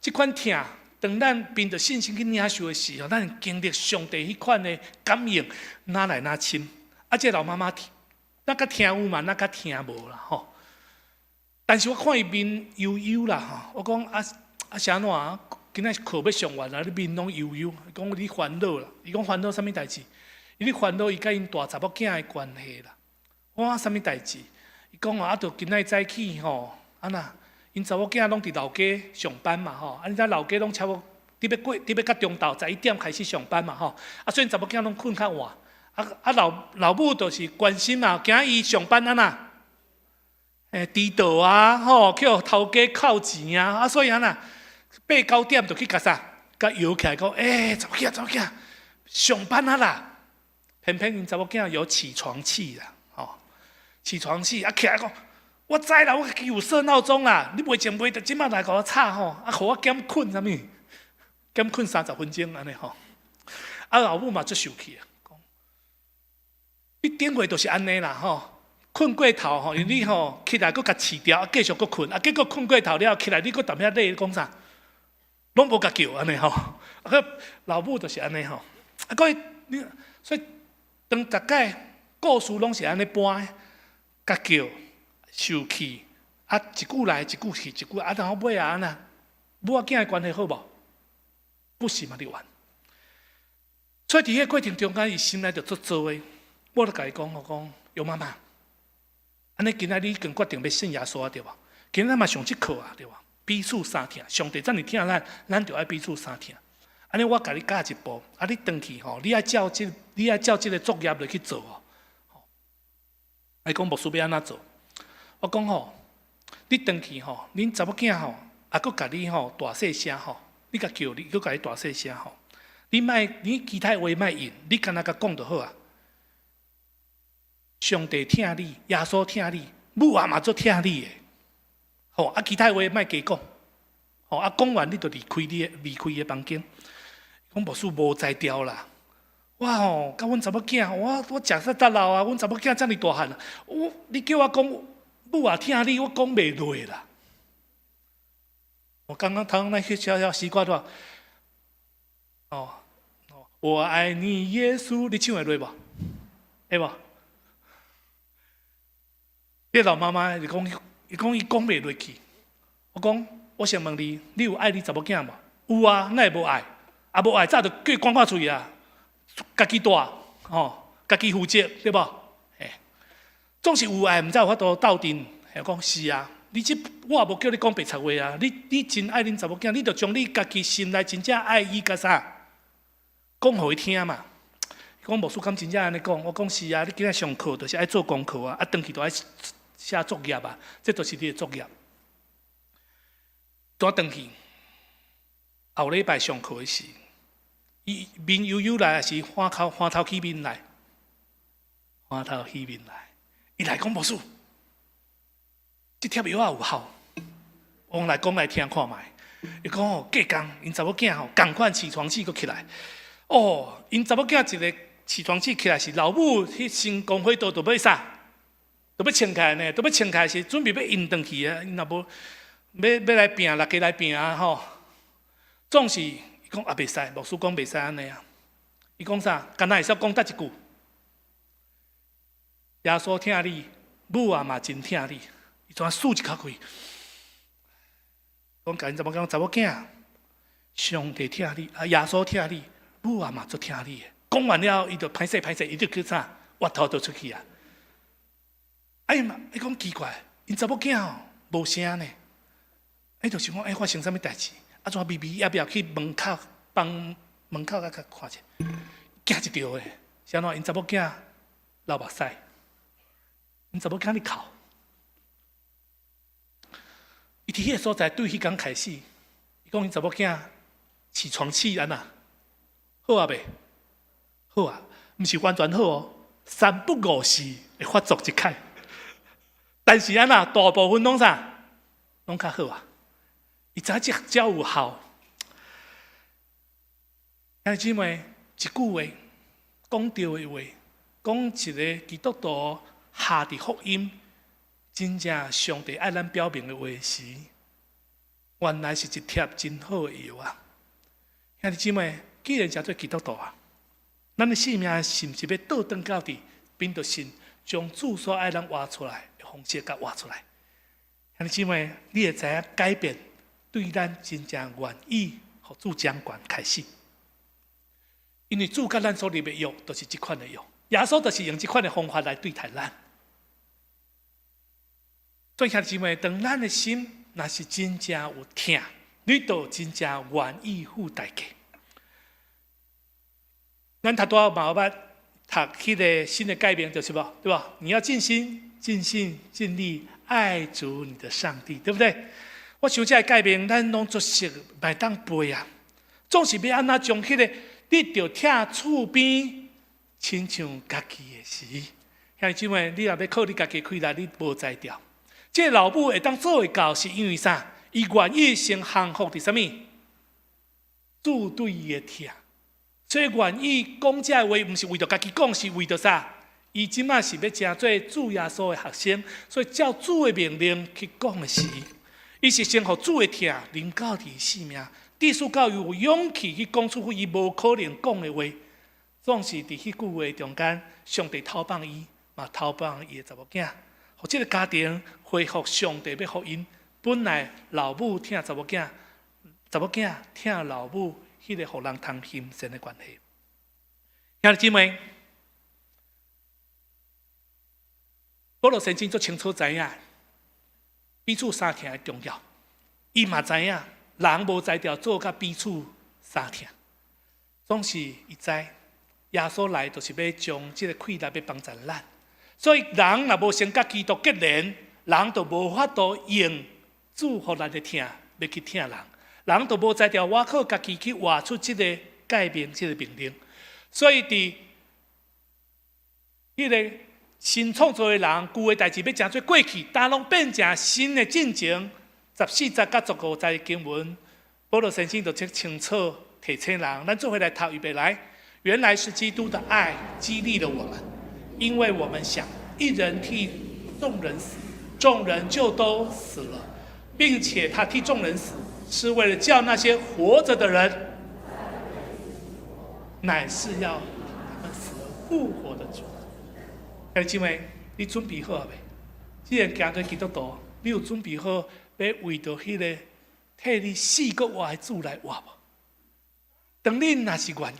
即款疼，当咱凭着信心去领受的时候，咱经历上帝迄款的感应，哪来哪深？这老妈妈，那较疼有嘛，那较疼无啦但是我看伊面悠悠啦我讲是安怎啊？今仔课要上完啦，你面拢悠悠，讲你烦恼啦。伊讲烦恼啥物代志？伊咧烦恼伊甲因大查某囝的关系啦。我讲啥物代志？伊讲就今仔早起因查某囝拢伫老家上班嘛你知老家拢差不多伫要到中昼11点开始上班嘛所以查某囝拢困较晚。老母就是关心嘛，惊伊上班迟到去互头家扣钱所以8、9点就去甲啥？甲摇起来讲，查某囝上班啦！偏偏因查某囝有起床气啦。起床气起来讲，我知啦，我有设闹钟啦。你袂前袂，就即摆来甲我吵互我减困啥物？减困30分钟安尼老母嘛足生气讲你顶月就是安尼啦困过头因为你起来佫甲饲掉，继续佫困结果困过头了起来，你佫踮遐累讲啥？拢无甲叫安尼老母就是安尼所以当逐摆故事拢是安尼搬。甲叫受气一句来一句去，一句然后尾母仔囝的关系好无？不是嘛？你玩。所以伫迄过程中间，伊心内就做的。我就甲伊讲，我讲有妈妈，安尼今仔你已经决定要信耶稣对无？今仔嘛上即课对无？彼此相听，上帝遮尔听咱就爱彼此相听。安尼我甲你教一步，你转去你爱照即个作业来去做伊讲牧师要安怎做？我讲你转去恁查某囝佫甲你大细声你甲叫你，佫甲伊大细声你其他话莫用，你干那甲讲就好啊。上帝疼你，耶稣疼你，母啊嘛足疼你的。其他话莫加讲。讲完你就离开伊的房间。讲牧师无才调啦。我甲阮查某囝，我食煞得老阮查某囝遮尔大汉你叫我讲母也疼你，我讲袂落啦。我刚刚那些小习惯话，我爱你耶稣，你唱会落无？会无？迄老妈妈就讲，伊讲伊讲袂落去。我讲，我想问你，你有爱你查某囝无？有啊，哪会无爱？啊，无爱早就叫伊赶快出去啊！家己大，家己负责，对无？嘿，总是有爱，毋才有法度斗阵。嘿，讲是啊，我也无叫你讲白贼话啊！你真爱恁查某囝，你着将你家己心内真正爱伊甲啥，讲互伊听嘛。讲无事敢真正安尼讲，我讲是啊，你今仔上课就是爱做功课啊，转去就爱写作业啊，这就是你的作业。转去，后礼拜上课的时，伊面悠悠来，是花头起面来，花头起面来，伊来讲无事，这贴药有效，我来讲来听看卖。伊讲哦，隔工因查某囝吼，共款起床气佫起来，因查某囝一个。起床气起来是老母迄身光火刀，就要啥？就要穿开呢？就要穿开是准备要引转去啊！因若无要来拼，大家来拼啊！吼，总是伊讲啊，袂使，牧师讲袂使安尼啊。伊讲啥？敢若会使讲得一句：耶稣疼你，母啊嘛真疼你。伊怎数一口气？讲甲因查某囝，上帝疼你，啊耶稣疼你，母啊嘛足疼你的。讲完了，伊就歹势，伊就去啥？挖头就出去啊！哎嘛，伊讲奇怪，因查某囝吼无声呢。就想讲，发生啥物代志？啊，怎微微要不要去门口帮门口甲看者？惊一跳诶！是安怎？因查某囝流目屎，因查某囝咧哭。伊伫迄个所在对迄工开始，伊讲因查某囝起床气安那好啊袂？好啊，毋是完全好哦，三不五时会发作一开。但是安那大部分拢啥，拢较好啊。伊知即招有效。兄弟姊妹，一句话讲对的话，讲一个基督徒下伫福音，真正上帝爱咱表明的话时，原来是一贴真好的药啊！兄弟姊妹，既然成做基督徒啊，咱的性命是毋是要倒转到底，凭着信将主所爱咱挖出来的方式甲挖出来？兄弟姊妹，你会知影改变对咱真正愿意，互主掌权开始。因为主甲咱所立的约，都是这款的约。耶稣就是用这款的方法来对待咱。所以兄弟姊妹，当咱的心若是真正有疼，你就真正愿意付代价。咱头拄仔嘛捌读迄个新的改编，就是无，对吧？你要尽心、尽性、尽力爱主你的上帝，对不对？我想这个改编，咱拢做熟，袂当背啊。总是要安怎将迄个你着疼厝边，亲像家己的时。兄弟姊妹，你若要靠你家己开力，你无才调。这个老母会当做会到，是因为啥？伊愿意先降服伫啥物？主对伊的疼。所以愿意讲这话，毋是为着家己讲，是为着啥？伊即马是要成做主耶稣的学生，所以照主的命令去讲的时，伊是先互主的疼临到伫性命，致使到有勇气去讲出伊无可能讲的话。总是伫迄句话中间，上帝偷放伊，嘛偷放伊的查某囝，互这个家庭恢复上帝要福音。本来老母疼查某囝，查某囝疼老母。迄个互人通欣赏的关系，兄弟姊妹，保罗先生足清楚知影彼此相疼的重要。伊嘛知影人无才调做甲彼此相疼，总是伊知耶稣来就是要将这个气力要帮助咱。所以人若无先甲基督结连，人就无法度用祝福咱的疼要去疼人。人就无才调，我靠家己去画出这个改变，这个命令。所以伫迄个新创造的人，旧的代志要真做过去，但拢变成新的进程。14节甲15节经文，保罗先生就清楚提醒人，咱做回来读预备来。原来是基督的爱激励了我们，因为我们想一人替众人死，众人就都死了，并且他替众人死。是为了叫那些活着的人，乃是要他们死而复活的主。兄弟姊妹，你准备好了没？既然行做基督徒，你有准备好要为着迄个替你死搁活的主来活无？当你若是愿意，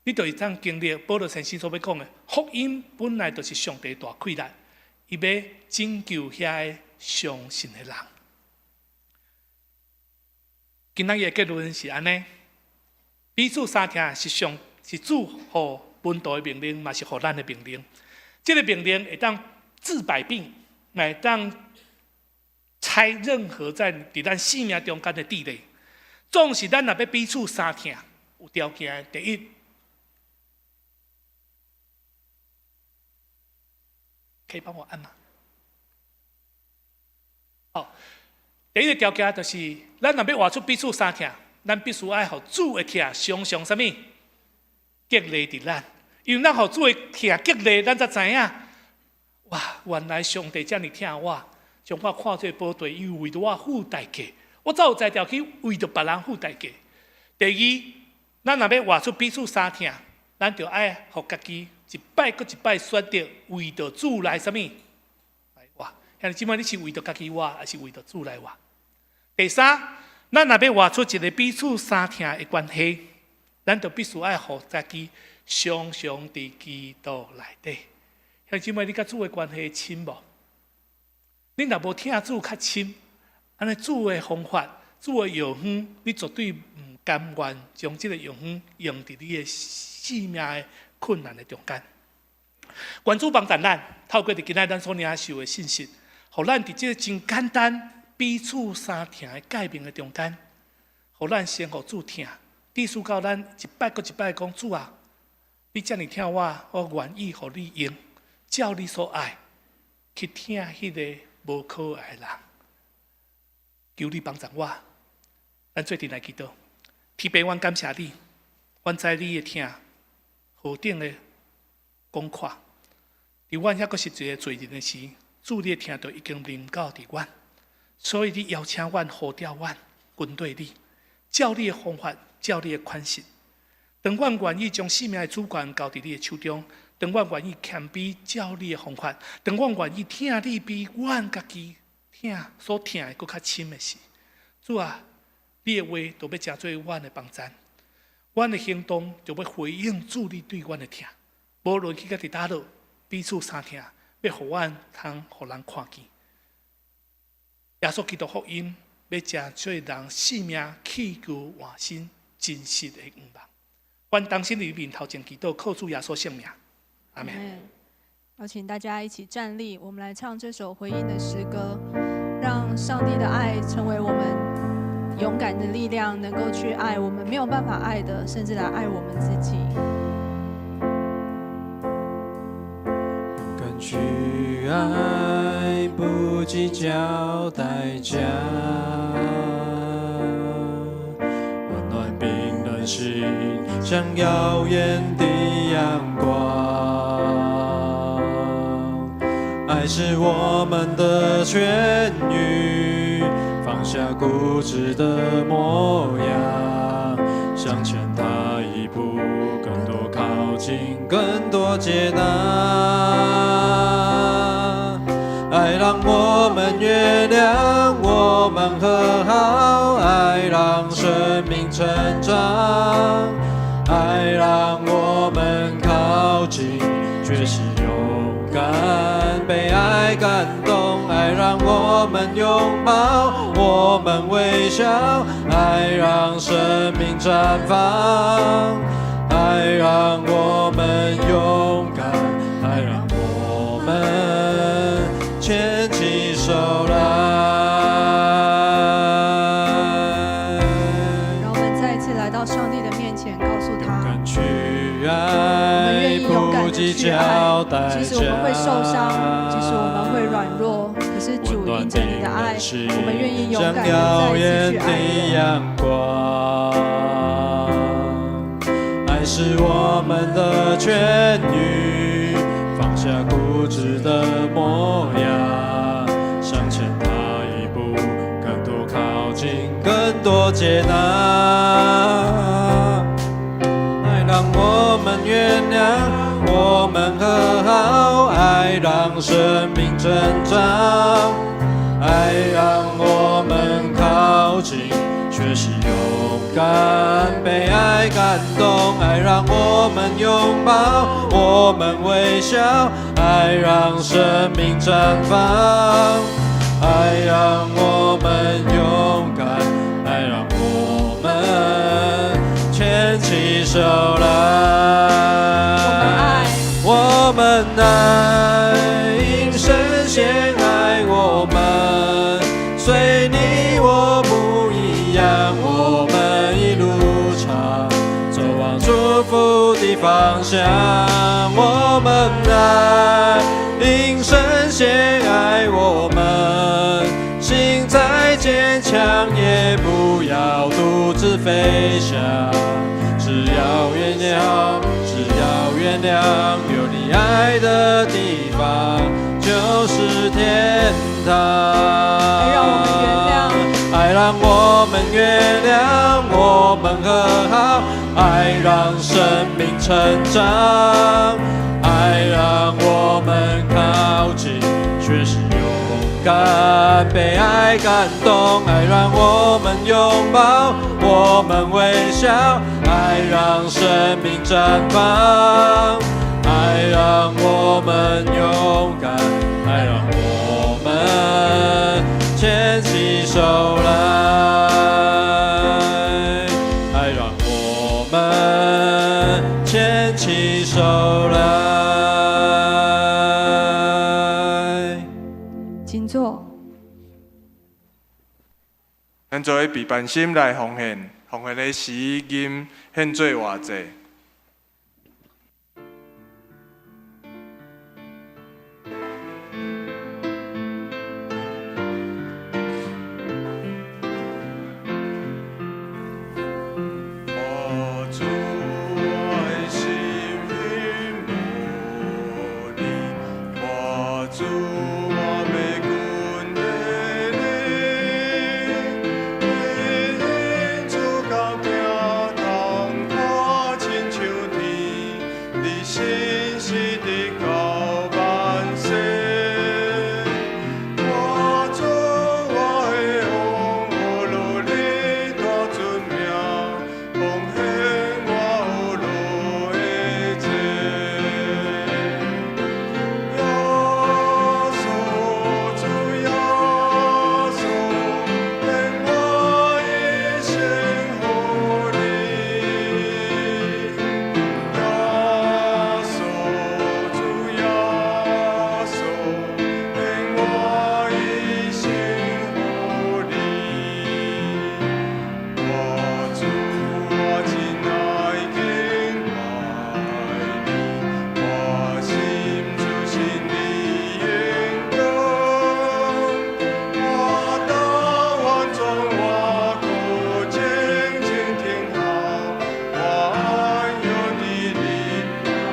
你就会当经历保罗先生所要讲的福音，本来就是上帝大亏力，伊要拯救遐个相信的人。今仔日的结论是安尼：彼此相听是主互门徒的命令，嘛是互咱的命令。这个命令会当治百病，会当拆任何在咱生命中间的地雷。总是咱若要彼此相听，有条件的。第一，可以帮我按吗？好，第一个条件就是，咱若要活出彼此相听，咱必须爱互主的疼常常什么激励伫咱。因为咱互主的疼激励，咱才知影，哇，原来上帝遮尔疼我，将我看作宝贝，伊为着我付代价，我才有才调去为着别人付代价。第二，咱若要活出彼此相听，咱就爱互家己一摆搁一摆选择为着主来什么来活。兄弟姊妹，你是为着家己活，还是为着主来活？第三，咱若要活出一个彼此相听的关系，咱就必须爱互家己常常伫基督内底。兄弟姊妹，你甲主的关系亲无？你若无听主较亲，安尼主的方法、主的药方，你绝对唔甘愿将这个药方用伫你的生命的困难的中间。愿主帮助咱，透过伫今仔咱所领受的信息，互咱伫这个真简单彼此相听的改变的中间，互咱先互主听，意思到咱一摆搁一摆讲主啊，你遮尔疼我，我愿意互你用，照你所爱去听迄个无可爱的人。求你帮助我，咱做阵来祈祷。天父，阮感谢你，阮知你的疼，何等的广阔。伫阮遐阁是一个罪人的时，主你的疼就已经临到伫阮，所以你邀请阮、呼召阮，跟对你，照你的方法，照你的款式。当阮愿意将生命的主权交伫你的手中，当阮愿意谦卑照你的方法，当阮愿意听你比阮家己所听的更较深的时，主啊，你的话就要成做阮的帮衬，阮的行动就要回应主你对阮的听，无论去到伫倒落，彼此相听，要互阮通互人看见。耶稣基督福音要成做人生命气骨换新真实的愿望。愿当心里面头前祈祷，靠主耶稣圣名，阿门。邀请大家一起站立，我们来唱这首回应的诗歌，让上帝的爱成为我们勇敢的力量，能够去爱我们没有办法爱的，甚至来爱我们自己。敢去爱，不计较代价，温暖冰冷心，像耀眼的阳光。爱是我们的痊愈，放下固执的模样，向前踏一步，更多靠近，更多接纳。爱让我们原谅，我们和好，爱让生命成长，爱让我们靠近，学习勇敢，被爱感动，爱让我们拥抱，我们微笑，爱让生命绽放，爱让我们勇敢，爱让我们牵起手来。让我们再一次来到上帝的面前，告诉他，敢去爱，我们愿意勇敢的去爱，即使我们会受伤，即使我们会软弱，可是主因着你的爱，我们愿意勇敢的再一次去爱。阳光，爱是我们的痊愈，放下固执的模样，向前踏一步，更多靠近，更多接纳。爱让我们原谅，我们和好，爱让生命成长，爱让我们靠近，却是勇敢被爱感动。爱让我们拥抱，我们微笑，爱让生命绽放。爱让我们勇敢，爱让我们牵起手来。我们爱，因神先爱我们，随你我不一样，我们一路上走往祝福的方向。我们爱，因神先爱我们，心再坚强也不要独自飞翔，只要原谅，只要原谅，有你爱的地方就是天堂。爱让我们原谅，我们和好，爱让生命成长，爱让我们靠近，却是勇敢被爱感动。爱让我们拥抱，我们微笑，爱让生命绽放。爱让我们勇敢，爱让我们牵起手来，爱让我们牵起手来。请坐。咱作为备办心来奉献，奉献的时间献做偌济？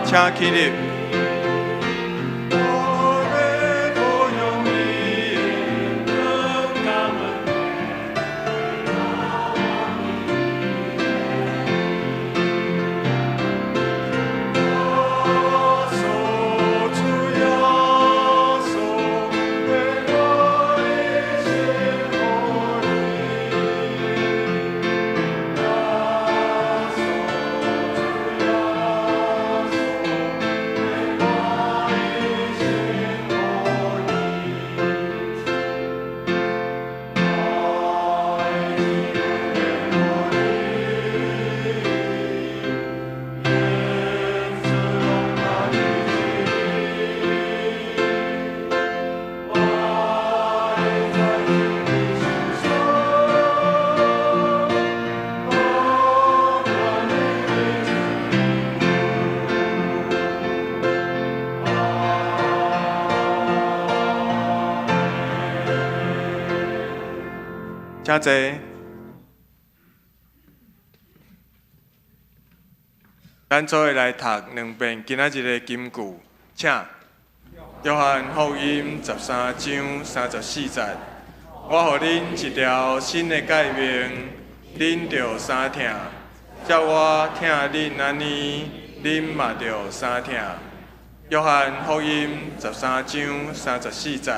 请起立。请坐。咱做伙来读2遍今仔日的金句，请。约翰福音13章34节，我予恁一条新的诫命，恁着三听，照我听恁安尼，恁嘛着三听。约翰福音13章34节。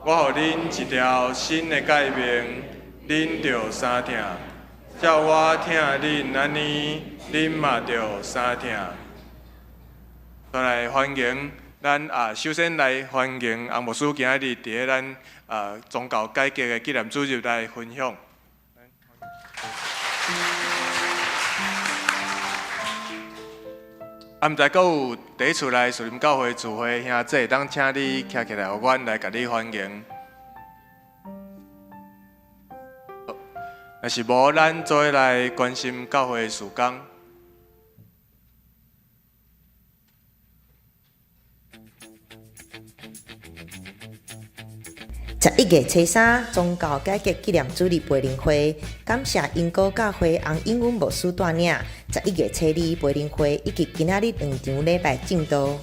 我予恁一条新的诫命，恁着三听。照我听恁安尼，恁嘛着三听。再来欢迎咱首先来欢迎洪牧师今仔日伫咧咱宗教改革的纪念主日来分享。毋知阁有第一次来树林教会聚会兄弟，当请你徛起来，互阮来甲你欢迎。若是无，咱做伙来关心教会的事工。11月初3宗教改革纪念主日培灵会，感谢英国教会洪英文牧师带领。11月初2培灵会以及今仔日2场礼拜进度。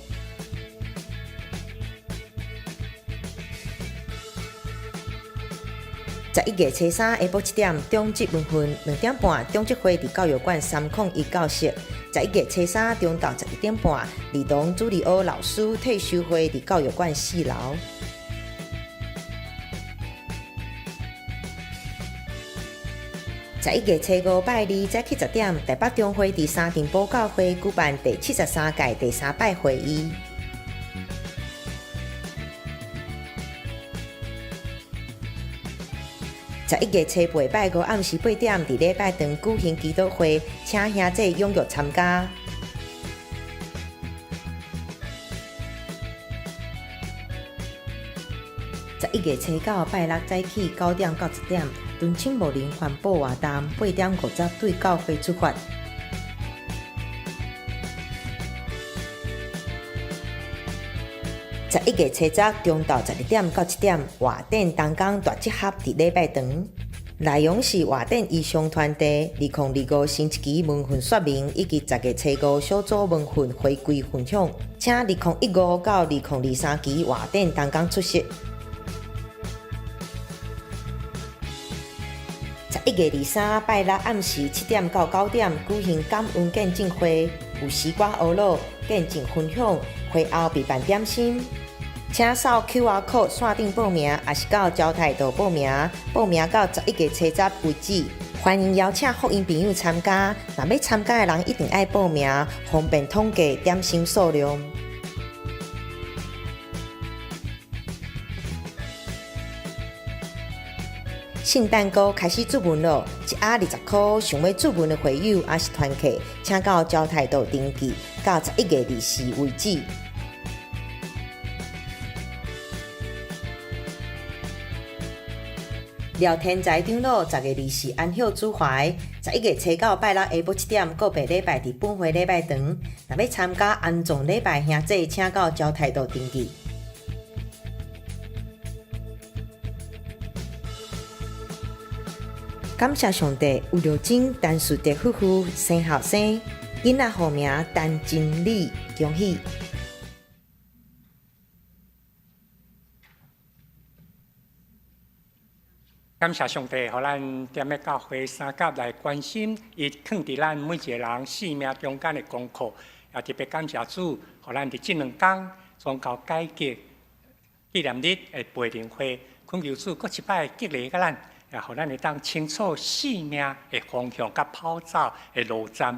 11月初3下晡7點中職文訓，2點半中職會伫教育館301教室。11月初3中到11點半，兒童主日學老師退休會伫教育館4樓。11月初5拜2早起10點，台北中會伫三重埔教會舉辦第73屆第3擺會議。11月初8拜5暗時8點，伫禮拜堂舉行祈禱會，請兄弟踴躍參加。11月初9拜6早起9點到10點，敦親睦鄰環保活動，8點50對教會出發。11月初10中到12點到7點，活典同工大集合伫禮拜堂，內容是活典意向團體2025新一期文訓說明，以及10月初5小組文訓回歸分享，請2015到2023期活典同工出席。11月23拜6暗時7點到9點舉行感恩見證會，有西瓜蚵仔見證分享，會後備辦點心。請掃 QR code 線頂報名，也是到招台道報名。報名到11月初10為止。歡迎邀請福音朋友參加，若要參加的人一定要報名，方便統計點心數量。聖誕歌開始注文了，1盒20塊。想要注文的會友也是團客，請到招台道登記，到11月24為止。聊天財長老10月24安歇主懷，11月初9拜6下晡7點，個別禮拜伫本會禮拜堂。若要參加安葬禮拜兄弟，請到招台道登記。感謝上帝有熱情，單數的夫婦生後生，囡仔號名陳真理，恭喜！感謝上帝，互咱踮咧教會三甲來關心，伊放佇咱每一個人生命中間的功課，也特別感謝主，互咱佇這2天宗教改革紀念日的培靈會，懇求主閣一擺激勵甲咱。也互咱會當清楚生命的方向，甲跑走的路站。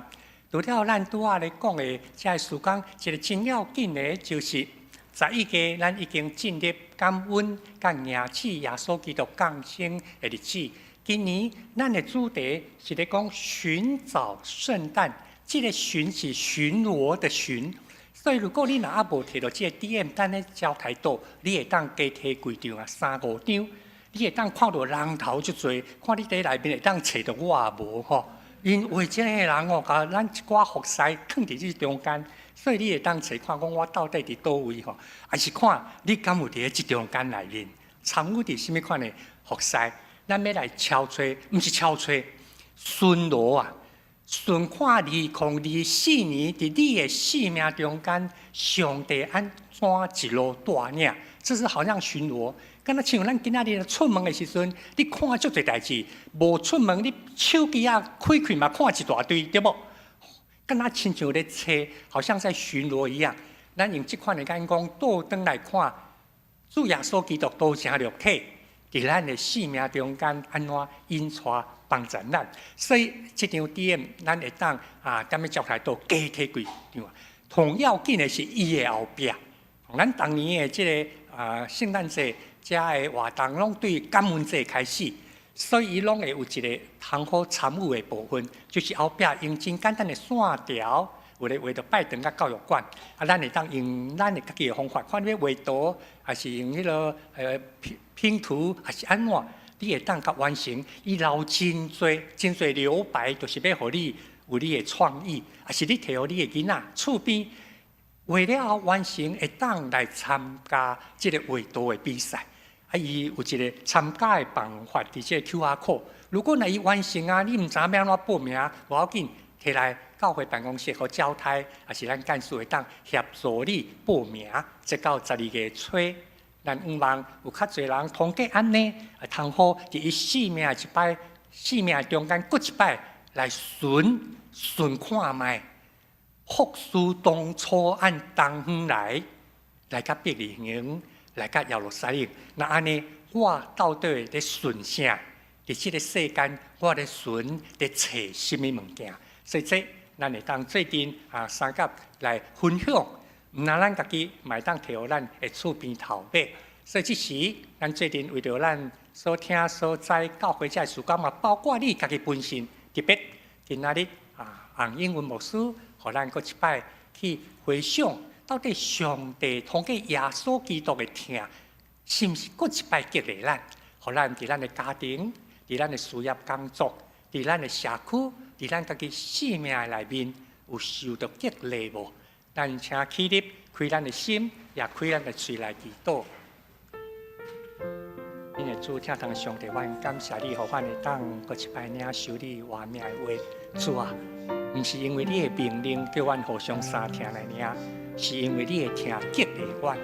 除了咱拄仔咧講的，即個事工一個真要緊的，就是11月咱已經進入感恩甲迎賜耶穌基督降生的日子。今年咱的主題是咧講尋找聖誕，這個尋是巡邏的巡。所以如果你若還無摕到這個 DM 單咧招台島，你會當加摕幾張啊，3-5張。你會當看到人頭足多，看你喺內面會當找到我也無吼。因為這個人哦，甲咱一寡服飾放佇這中間，所以你會當找看講我到底佇倒位吼，還是看你敢有佇這中間內面參與佇什麼款的服飾，咱要來敲吹，毋是敲吹，巡邏啊，巡看2024年佇你的生命中間，上帝安怎一路帶領，這是好像巡邏。敢若像咱今仔日出門的時陣，你看足儕代志，無出門你手機啊開嘛看一大堆，對無？敢若親像咧車，好像在巡邏一樣。咱用這款的眼光倒轉來看，主耶稣基督道成肉体，伫咱的生命中间安怎引带帮助咱？所以这张 DM 咱会当踮咧教台度加起几张。同要紧的是伊的后壁。咱当年的这个圣诞节，遮的活动拢对感恩节开始，所以伊拢会有一个通好参与的部分，就是后壁用真简单的线条。有咧画到拜堂甲教育馆，咱会当用咱的家己的方法，看你要画图，还是用迄个拼图，还是安怎，你会当甲完成。伊留真侪留白，就是要互你有你的创意，还是你摕互你的囡仔厝边，画了后完成，会当来参加即个画图的比赛。伊有一个参加的方法，伫即个 QR code。如果伊完成你毋知影要安怎报名，无要紧，摕来。教会办公室和交代，也是咱干事会当协助你报名，直到12月初。咱希望有较侪人通过安尼，通好伫伊生命一摆，生命中间搁一摆来顺看卖，复苏当初按东方来甲伯利恒，来甲耶路撒冷。那安尼，我到底咧顺啥？伫即个世间，我咧顺咧找什么物件？所以这。咱会当最近三甲来分享，毋但咱家己，嘛会当摕互咱的厝边头尾。所以即时，咱最近为着咱所听所知教会遮事工嘛，包括你家己本身，特别今仔日洪英文牧师，互咱搁一摆去回想，到底上帝通过耶稣基督的听，是毋是搁一摆激励咱，互咱伫咱的家庭，伫咱的事业工作，伫咱的社区。伫咱家己生命内面有受到激励无？咱请起立，开咱的心，也开咱的嘴来祈祷。因为主听从上帝，阮感谢你，互阮会当搁一摆领受你话命的话。主啊，毋是因为你的命令叫阮互相相听来领，是因为你的听激励阮，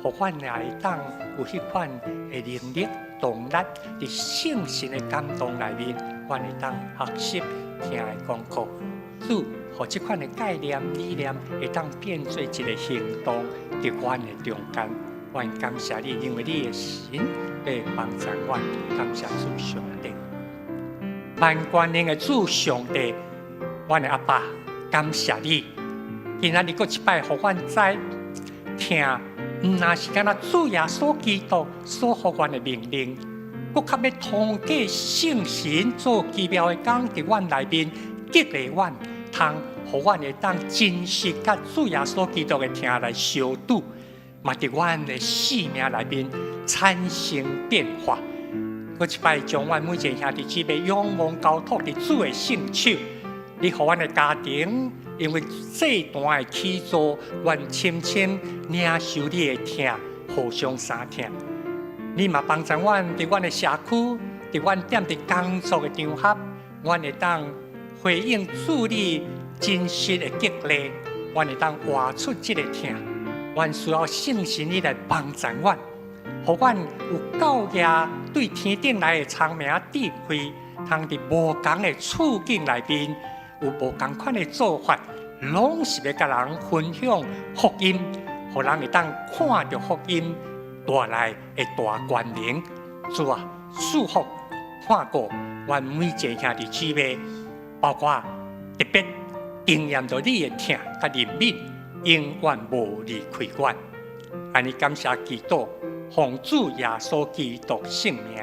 互阮也会当有迄款的能力、动力，伫圣神的感动内面，阮会当学习。听的功课，主，互即款的概念、理念会当变做一个行动，伫阮的中间。阮感谢你，因为你的神会帮助阮。感谢主上帝，万权能的主上帝，阮的阿爸，感谢你。今仔日搁一摆，互阮知听，毋那是敢若主耶稣基督所互阮的命令。我较要通过圣神做奇妙的工，伫阮内面激励阮，通互阮会当真实甲主耶稣基督的听来相拄，嘛伫阮的生命内面产生变化。我一摆将阮每一个兄弟姊妹仰望交托伫主的圣手，你互阮的家庭，因为这段的起坐，愿深深领受你的听，互相相听。你嘛帮助阮伫阮的社区，伫阮踮伫工作的场合，阮会当回应主你真实的激励，阮会当活出这个听。阮需要圣神你来帮助阮，互阮有够业对天顶来的聪明智慧，通伫无同的处境内面，有无同款的做法，拢是要甲人分享福音，互人会当看到福音。带来的大权能，主啊，祝福看过阮每一个兄弟姊妹，包括特别经验到你的听甲怜悯，永远无离开阮。安尼感谢基督，奉主耶稣基督圣名，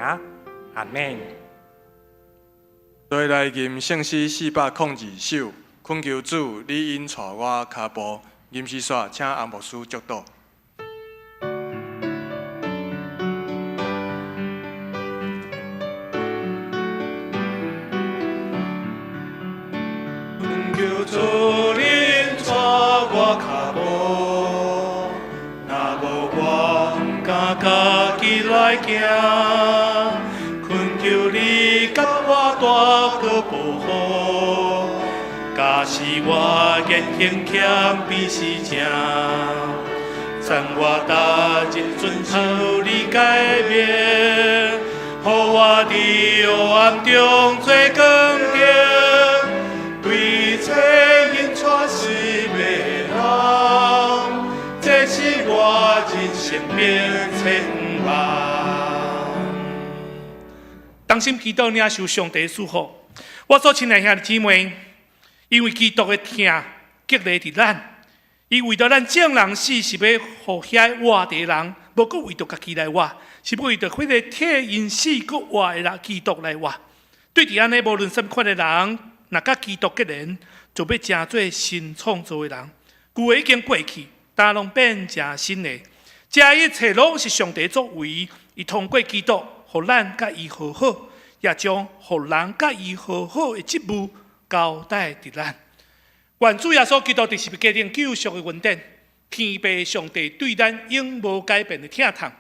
阿门。对来吟圣诗402首，恳求主你引带我脚步，吟诗煞请阿牧师祝祷。主恁带我脚步，若无我敢家己来行，恳求你甲我大个保护，假使我言行欠比是正，赞我大日遵守你改变，互我伫黑暗中做光明。对这引带是迷人，这是我人生命。千万。当心祈祷领受上帝祝福。我所亲爱兄弟姊妹，因为基督的疼激励伫咱，伊为着咱正人死，是要互遐活的人，无过为着家己来活，是为着迄个替因死搁活的人基督来活。对伫安尼无论什么款的人，若甲基督结连，就要成做新创造的人。旧的已经过去，但拢变成新的。这一切拢是上帝作为，伊通过基督，互咱甲伊和好，也将互人甲伊和好的职务交代伫咱。愿主耶稣基督伫十字架顶救赎的恩典，天父上帝对咱永无改变的疼痛，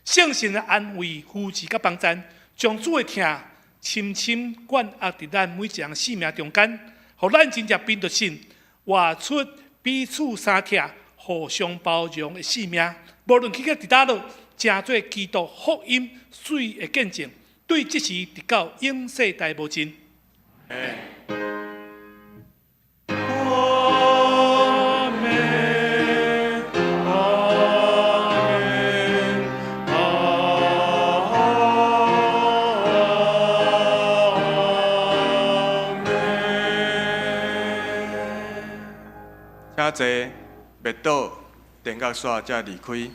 圣神的安慰、扶持甲帮赞，将主的疼深深灌压伫咱每一人生命中间，互咱真正秉着信，活出彼此相疼、互相包容的生命。无论去到伫倒落，成做基督福音水的见证，对即时直到永世代无尽。请坐，灭倒电角线才离开。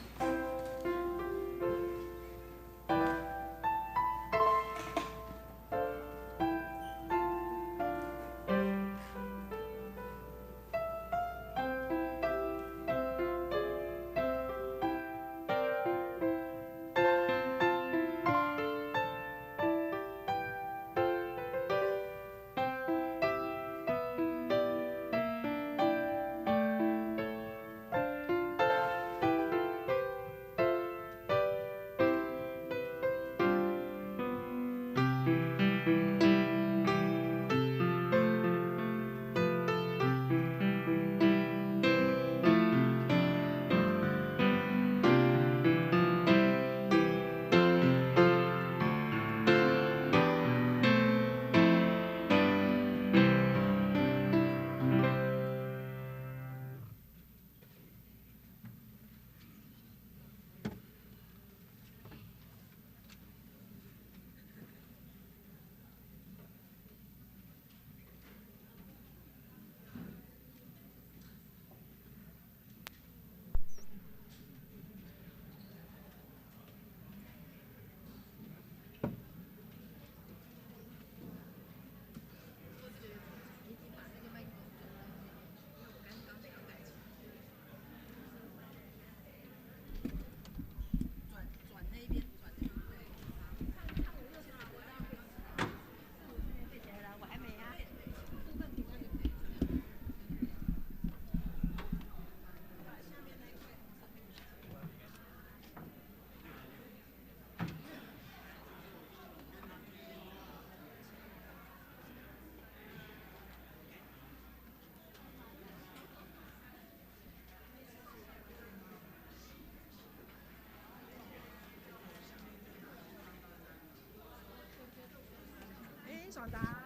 爽达。